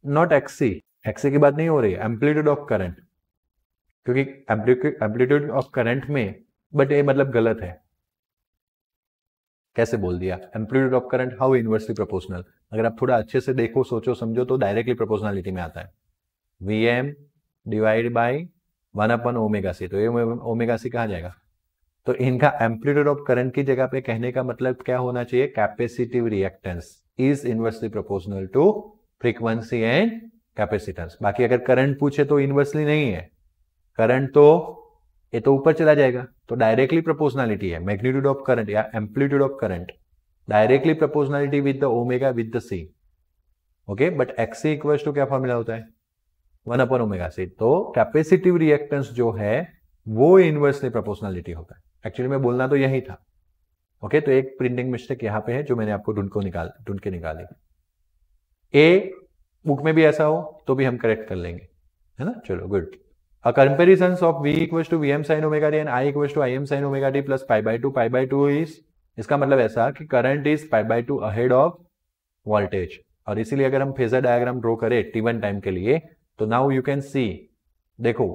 not XC, XC की बात नहीं हो रही है, एम्पलीट्यूड ऑफ करंट, क्योंकि एम्पलीट्यूड ऑफ करंट में, बट ये मतलब गलत है, कैसे बोल दिया? Amplitude of current how inversely proportional? अगर आप थोड़ा अच्छे से देखो, सोचो, समझो तो डायरेक्टली प्रोपोर्शनलिटी में आता है, Vm डिवाइड बाई 1/ओमेगा सी, तो ये ओमेगा सी कहाँ जाएगा? तो इनका एम्पलीट्यूड ऑफ करंट की जगह पे कहने का मतलब क्या होना चाहिए? Capacitive reactance is inversely proportional to frequency and capacitance. बाकी अगर करंट पूछे तो इनवर्सली नहीं है, करंट तो ये तो ऊपर चला जाएगा, तो डायरेक्टली प्रोपोर्शनलिटी है, मैग्नीट्यूड ऑफ करंट या amplitude of current directly proportionality with the omega with the C. Okay, but XC equals to क्या फॉर्मूला होता है? 1/ओमेगा सी। तो कैपेसिटिव रिएक्टेंस जो है वो इनवर्सली प्रोपोर्शनलिटी होता है। एक्चुअली में बोलना तो यही था। ओके, तो एक प्रिंटिंग मिस्टेक यहां पे है जो मैंने आपको ढूंढ के निकाली। ए बुक में भी ऐसा हो तो भी हम करेक्ट कर लेंगे, है ना? चलो good. A comparison of V equals to Vm sin omega t and I equals to Im sin omega t plus pi/2 is, इसका मतलब ऐसा कि current is pi/2 ahead of voltage, और इसीलिए अगर हम फेजर डायग्राम ड्रॉ करें t1 टाइम के लिए, तो नाउ यू कैन सी, देखो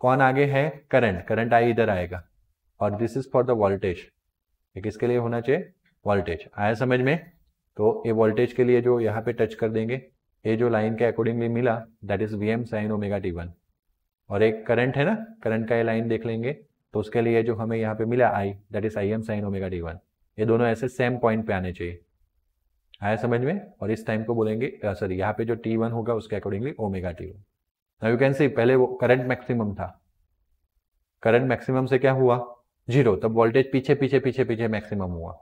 कौन आगे है? करंट आई इधर आएगा, और this is for the voltage, ये किसके लिए होना चाहिए? वोल्टेज। आया समझ में? तो ये वोल्टेज के लिए जो यहाँ पे टच कर देंगे, ये जो लाइन के अकॉर्डिंगली मिला, that is Vm sin omega t1, और एक करंट है ना, करंट का ये लाइन देख लेंगे, तो उसके लिए जो हमें यहाँ पे मिला I, that is Im sin omega t1, ये दोनों ऐसे सेम पॉइंट पे आने चाहिए। आया समझ में? और इस टाइम को बोलेंगे, सॉरी, यहाँ पे जो t1 होगा उसके accordingly omega t1। Now you can सी, पहले वो करंट मैक्सिमम था, करंट मैक्सिमम से क्या हुआ? 0, तब वोल्टेज पीछे मैक्सिमम हुआ,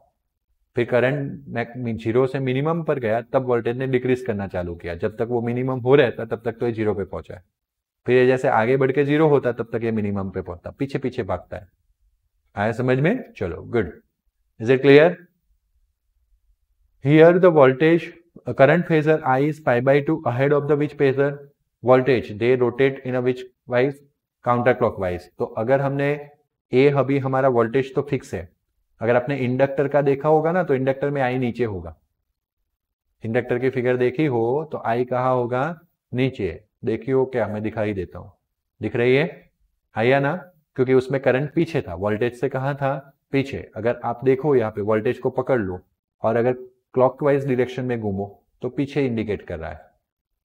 फिर करंट 0 से मिनिमम पर गया, तब वोल्टेज ने डिक्रीज करना चालू किया, जब तक वो मिनिमम हो रहा था तब तक तो ये 0 पे पहुंचा है, फिर ये जैसे आगे बढ़ के 0 होता तब तक ये मिनिमम पे पहुंचता, पीछे भागता है। आया समझ में? चलो good. Is it clear? Here the voltage current phasor I is pi by 2 ahead of the which phasor voltage they rotate in a which wise counter clockwise. तो अगर हमने ए अभी हमारा वोल्टेज तो फिक्स है. अगर आपने इंडक्टर का देखा होगा ना तो इंडक्टर में आई नीचे होगा. इंडक्टर की फिगर देखी हो तो आई कहाँ होगा? नीचे. देखी हो क्या? मैं दिखाई देता हूं. दिख रही है? आया ना? क्योंकि उसमें करंट पीछे था, वोल्टेज से कहाँ था? पीछे. अगर आप देखो यहाँ पे वोल्टेज को पकड़ लो और अगर क्लॉकवाइज डायरेक्शन में घूमो तो पीछे इंडिकेट कर रहा है.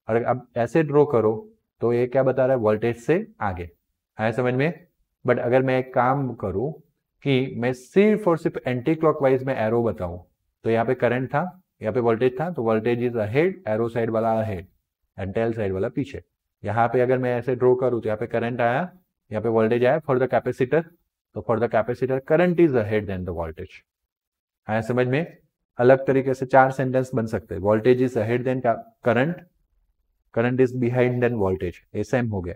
और अब ऐसे ड्रॉ करो तो ये क्या बता रहा है? वोल्टेज से आगे. आया समझ में? बट अगर मैं एक काम करूं कि मैं सिर्फ और सिर्फ एंटी क्लॉकवाइज में एरो बताऊं तो यहाँ पे करंट था, यहाँ पे वोल्टेज था, तो voltage is ahead, arrow side वाला अहेड एंड टेल साइड वाला पीछे. यहाँ पे अगर मैं ऐसे ड्रॉ करूं तो यहाँ पे करंट आया, यहाँ पे वोल्टेज आया फॉर द कैपेसिटर. तो for the capacitor current is ahead then the voltage. आया समझ में? अलग तरीके से 4 सेंटेंस बन सकते हैं. Voltage is ahead then current, current is behind then voltage. ये सेम हो गया.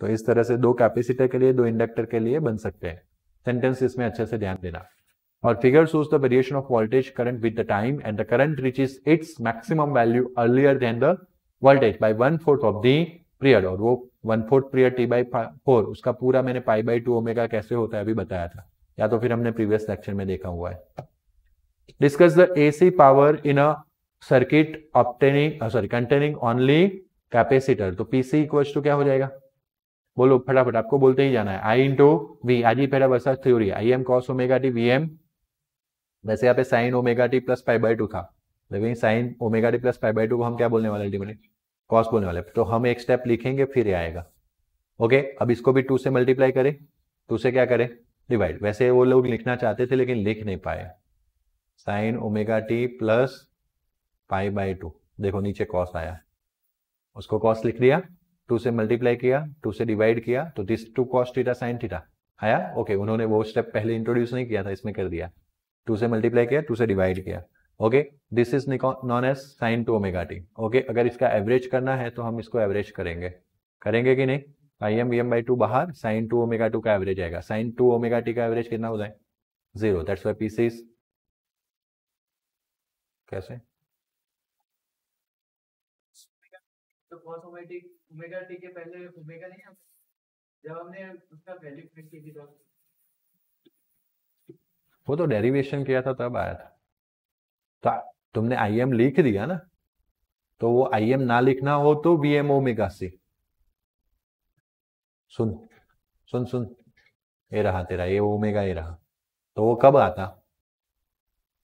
तो इस तरह से 2 कैपेसिटर के लिए 2 इंडक्टर के लिए बन सकते हैं. सेंटेंस इसमें अच्छे से ध्यान देना. और figure shows the variation of voltage current with the time and the current reaches its maximum value earlier than the voltage by 1/4 of the period. और वो 1/4 पीरियड T/4 उसका पूरा मैंने π/2 ओमेगा कैसे होता है अभी बताया था, या तो फिर हमने प्रीवियस लेक्चर में देखा हुआ है. Discuss the AC power in a circuit containing only capacitor. तो PC इक्वल्स टू क्या हो जाएगा? बोलो फटाफट, आपको बोलते ही जाना है. I into V. आज ही पहला वर्षा theory. IM cos omega T VM. वैसे यहाँ पे साइन ओमेगा टी प्लस π/2 था, लेकिन साइन ओमेगा टी प्लस π/2 को हम क्या बोलने वाले? अल्टीमेटली कॉस बोलने वाले. तो हम एक स्टेप लिखेंगे फिर ये आएगा. ओके. अब इसको भी 2 से मल्टीप्लाई करें, 2 से क्या करें? डिवाइड. वैसे वो लोग लिखना चाहते थे लेकिन लिख नहीं पाए. Sine omega T plus π/2. देखो नीचे कॉस आया, उसको कॉस लिख दिया. 2 से मल्टीप्लाई किया, 2 से डिवाइड किया, तो this 2 cos theta sin theta आया. ओके. उन्होंने वो स्टेप पहले इंट्रोड्यूस नहीं किया था, इसमें कर दिया. 2 से मल्टीप्लाई किया, 2 से डिवाइड किया. Okay. This is known as sine 2 omega T. Okay. अगर इसका एवरेज करना है तो हम इसको एवरेज करेंगे कि नहीं? IM VM/2 बाहर, साइन 2 ओमेगा 2 का एवरेज आएगा. साइन 2 ओमेगा टी का एवरेज कितना होता है? 0. दैट्स व्हाई PC इज कैसे? तो cos ओमेगा टी के पहले ओमेगा नहीं आता, जब हमने उसका वैल्यू फिक्स की थी तो वो तो डेरिवेशन किया था तब आया था. तो तुमने IM लिख दिया ना, तो वो IM ना लिखना हो तो VM ओमेगा C. सुन सुन सुन, ये रहा तेरा, ये ओमेगा ये रहा. तो वो कब आता?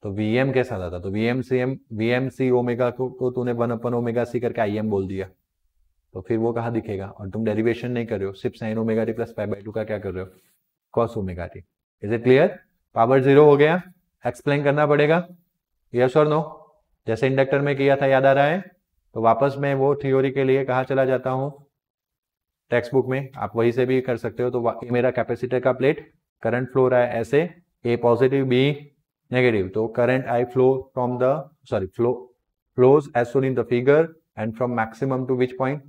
तो VM के साथ आता. तो VMC ओमेगा को तूने 1 ओमेगा C करके IM बोल दिया, तो फिर वो कहाँ दिखेगा? और तुम डेरिवेशन नहीं कर रहे हो, सिर्फ साइन ओमेगा टी प्लस π/2 का क्या कर रहे हो? Cos omega T. Is it clear? Power 0 हो गया. एक्सप्लेन करना पड़ेगा, यस और नो? जैसे इंडक्टर में किया था, याद आ रहा है? तो वापस मैं वो थ्योरी के लिए कहाँ चला जाता हूँ? टेक्स्ट बुक में. आप वहीं से भी कर सकते हो. तो ये मेरा कैपेसिटर का प्लेट, करंट फ्लो रहा है ऐसे, ए पॉजिटिव बी नेगेटिव. तो current I flow from the flows as shown in the figure and from maximum to which point?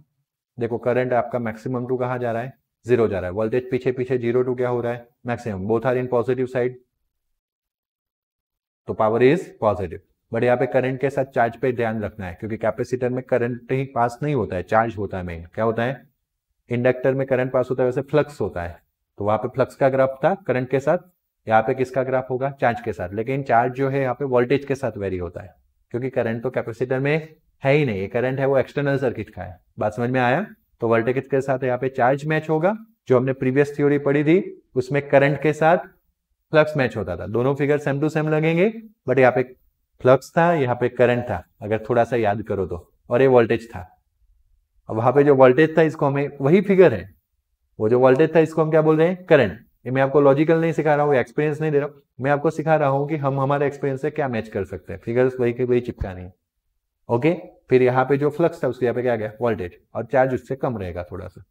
देखो करंट आपका मैक्सिमम टू कहाँ जा रहा है? 0 जा रहा है. वोल्टेज पीछे 0 टू क्या हो रहा है? Maximum. Both are in positive side, तो पावर इज पॉजिटिव. बट यहाँ पे करंट के साथ चार्ज पे ध्यान रखना है, क्योंकि कैपेसिटर में करंट ही पास नहीं होता है, चार्ज होता है. मेन क्या होता है? इंडक्टर में करंट पास होता है, वैसे फ्लक्स होता है. तो वहां पे फ्लक्स का ग्राफ था करंट के साथ, यहाँ पे किसका ग्राफ होगा? चार्ज के साथ. लेकिन चार्ज जो है यहाँ पे वोल्टेज के साथ वेरी होता है, क्योंकि करंट तो कैपेसिटर में है ही नहीं. करंट है वो एक्सटर्नल सर्किट का है. बात समझ में आया? तो वोल्टेज के साथ यहाँ पे चार्ज मैच होगा. जो हमने प्रीवियस थ्योरी पढ़ी थी उसमें करंट के साथ फ्लक्स मैच होता था. दोनों फिगर सेम टू सेम लगेंगे, बट यहाँ पे फ्लक्स था, यहाँ पे करंट था, अगर थोड़ा सा याद करो तो. और ये वोल्टेज था. अब वहां पे जो वोल्टेज था इसको हमें, वही फिगर है, वो जो वोल्टेज था इसको हम क्या बोल रहे हैं? करंट. ये मैं आपको लॉजिकल नहीं सिखा रहा हूँ, एक्सपीरियंस नहीं दे रहा हूँ, मैं आपको सिखा रहा हूँ कि हम हमारे एक्सपीरियंस से क्या मैच कर सकते हैं. फिगर्स वही के वही चिपकानी है. ओके. फिर यहाँ पे जो फ्लक्स था उसके यहाँ पे क्या गया? वोल्टेज. और चार्ज उससे कम रहेगा थोड़ा सा.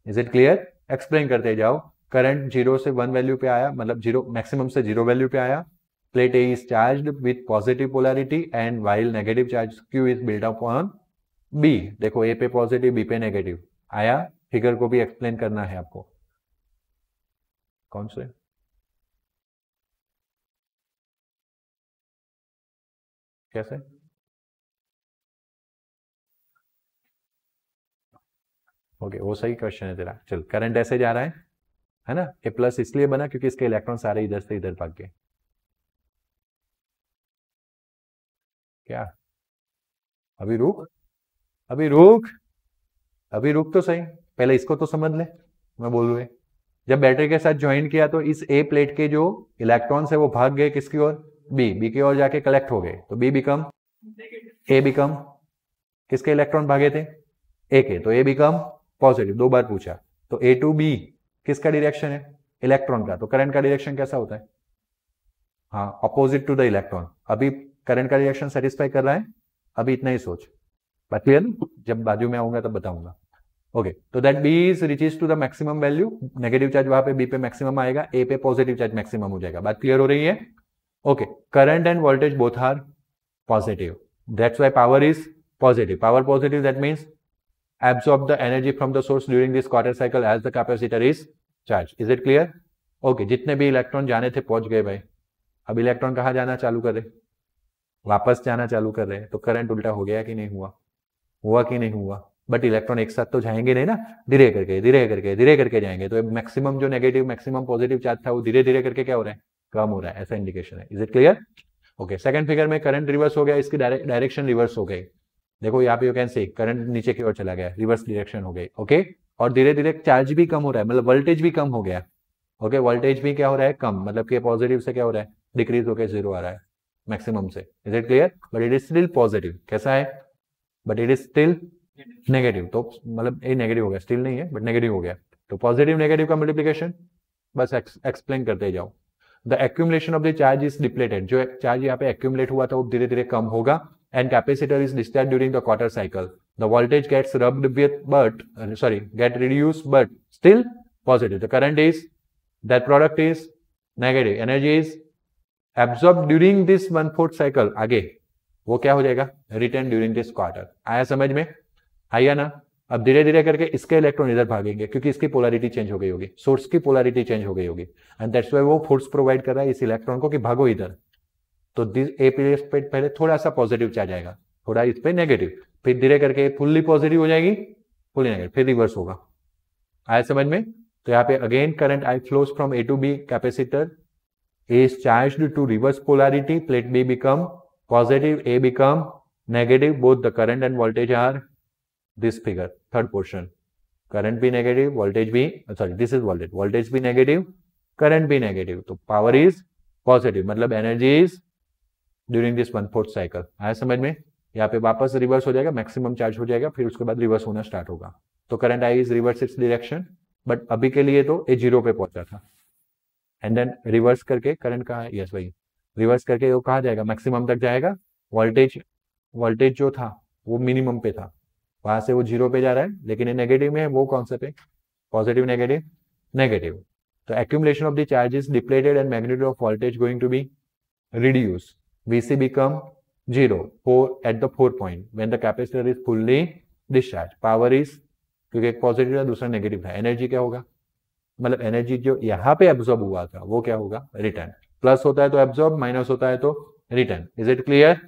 Is it clear? एक्सप्लेन करते जाओ. करंट 0 से 1 वैल्यू पे आया, मतलब 0 मैक्सिमम से 0 वैल्यू पे आया. Plate A is charged with positive polarity and while negative charge Q is build up on B. देखो A पे पॉजिटिव, B पे नेगेटिव आया. फिगर को भी एक्सप्लेन करना है आपको. कौन से? कैसे? ओके, वो सही क्वेश्चन है तेरा। चल, करंट ऐसे जा रहा है ना, ए प्लस इसलिए बना क्योंकि इसके इलेक्ट्रॉन सारे इधर से इधर भाग गए। क्या? अभी रुक, अभी रुक, अभी रुक तो सही, पहले इसको तो समझ ले। मैं बोल रहा हूँ जब बैटरी के साथ ज्वाइन किया तो इस ए प्लेट के जो इलेक्ट्रॉन्स है वो भाग गए किसकी ओर? बी की ओर जाके कलेक्ट हो गए, तो बी बिकम ए बिकम किसके इलेक्ट्रॉन भागे थे? ए के, तो ए बिकम पॉजिटिव। 2 बार पूछा, तो ए टू बी किसका डायरेक्शन है? इलेक्ट्रॉन का। तो करंट का डायरेक्शन कैसा होता है? हाँ, अपोजिट टू द इलेक्ट्रॉन। अभी करंट का डायरेक्शन सेटिस्फाई कर रहा है, अभी इतना ही सोच। बात क्लियर? जब बाजू में आऊंगा तब बताऊंगा। ओके, तो that B is reaches to the maximum value, negative charge वहां पे बी पे मैक्सिमम आएगा, ए पे पॉजिटिव चार्ज मैक्सिमम हो जाएगा। बात क्लियर हो रही है? Okay, current and voltage both are positive, that's why power is positive. Power positive, that means absorb the energy from the source during this quarter cycle as the capacitor is charged. Is it clear? Okay, जितने भी इलेक्ट्रॉन जाने थे पहुंच गए भाई। अब इलेक्ट्रॉन कहाँ जाना चालू कर रहे? वापस जाना चालू कर रहे हैं, तो करंट उल्टा हो गया कि नहीं हुआ? हुआ कि नहीं हुआ? बट इलेक्ट्रॉन एक साथ तो जाएंगे नहीं ना, धीरे करके धीरे करके धीरे करके जाएंगे। तो मैक्सिमम जो नेगेटिव मैक्सिमम पॉजिटिव चार्ज था वो धीरे धीरे करके क्या हो रहा है? कम हो रहा है, ऐसा इंडिकेशन है। Is it clear? Okay, second figure में करंट रिवर्स हो गया, इसकी डायरेक्शन रिवर्स हो गई। देखो यहाँ पे यू कैन सी करंट नीचे की ओर चला गया, रिवर्स डायरेक्शन हो गई। ओके, और धीरे धीरे चार्ज भी कम हो रहा है, मतलब वोल्टेज भी कम हो गया। ओके, वोल्टेज भी क्या हो रहा है? कम, मतलब कि पॉजिटिव से क्या हो रहा है? डिक्रीज होकर 0 आ रहा है मैक्सिमम से। Is it clear? But it is still positive. कैसा है? But it is still negative. तो मतलब ये नेगेटिव हो गया, स्टिल नहीं है बट नेगेटिव हो गया। तो पॉजिटिव नेगेटिव का मल्टीप्लीकेशन बस एक्सप्लेन करते जाओ। The accumulation of the charge is depleted, जो चार्ज यहाँ पे एक्यूमुलेट हुआ था वो धीरे धीरे कम होगा। And capacitor is discharged during the quarter cycle. The voltage gets rubbed with, get reduced, but still positive. The current is, that product is negative. Energy is absorbed during this 1/4 cycle. आगे वो क्या हो जाएगा? Return during this quarter. आया समझ में? आया ना? अब धीरे धीरे करके इसके इलेक्ट्रॉन इधर भागेंगे क्योंकि इसकी पोलैरिटी चेंज हो गई होगी, सोर्स की पोलैरिटी चेंज हो गई होगी, एंड दैट्स व्हाई वो फोर्स प्रोवाइड कर रहा है इस इलेक्ट्रॉन को कि भागो इधर। तो ए पे पहले थोड़ा सा पॉजिटिव चार्ज आएगा, थोड़ा इस पे नेगेटिव, फिर धीरे करके फुल्ली पॉजिटिव हो जाएगी, फुल्ली नेगेटिव, फिर रिवर्स होगा। आया समझ में? तो यहाँ पे again current I flows from A to B, capacitor is charged to reverse polarity, plate B become positive, A become negative, both the current and voltage are this figure, third portion. Current भी नेगेटिव, वोल्टेज भी, दिस इज वोल्टेज, वोल्टेज भी नेगेटिव, करंट भी नेगेटिव, तो पावर इज पॉजिटिव, मतलब energy is during this 1/4 cycle. आया समझ में? यहाँ पे वापस रिवर्स हो जाएगा, मैक्सिमम चार्ज हो जाएगा, फिर उसके बाद रिवर्स होना स्टार्ट होगा। तो current I is reverse its direction, but अभी के लिए तो ए 0 पे पहुंचा था, एंड देन रिवर्स करके करंट कहाँ? यस भाई, रिवर्स करके वो कहाँ जाएगा? मैक्सिमम तक जाएगा। वोल्टेज जो था वो मिनिमम पे था, वहां से वो 0 पे जा रहा है, लेकिन ये नेगेटिव में है, वो कौन सा पे? Positive negative negative. तो accumulation of the charge is depleted and magnitude of voltage going to be reduced. Vc become 0 at the 4 point when the capacitor is fully discharged. Power is, क्योंकि एक पॉजिटिव था दूसरा नेगेटिव था, एनर्जी क्या होगा? मतलब एनर्जी जो यहाँ पे एब्जॉर्ब हुआ था वो क्या होगा? रिटर्न। प्लस होता है तो एब्जॉर्ब, माइनस होता है तो return. Is it clear?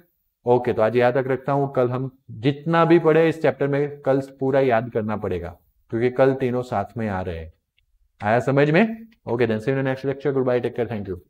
Okay, तो आज याद तक रखता हूँ, कल हम जितना भी पढ़े इस चैप्टर में कल पूरा याद करना पड़ेगा, क्योंकि कल तीनों साथ में आ रहे हैं। आया समझ में? Okay then see you in next lecture. Good bye, take care, thank you.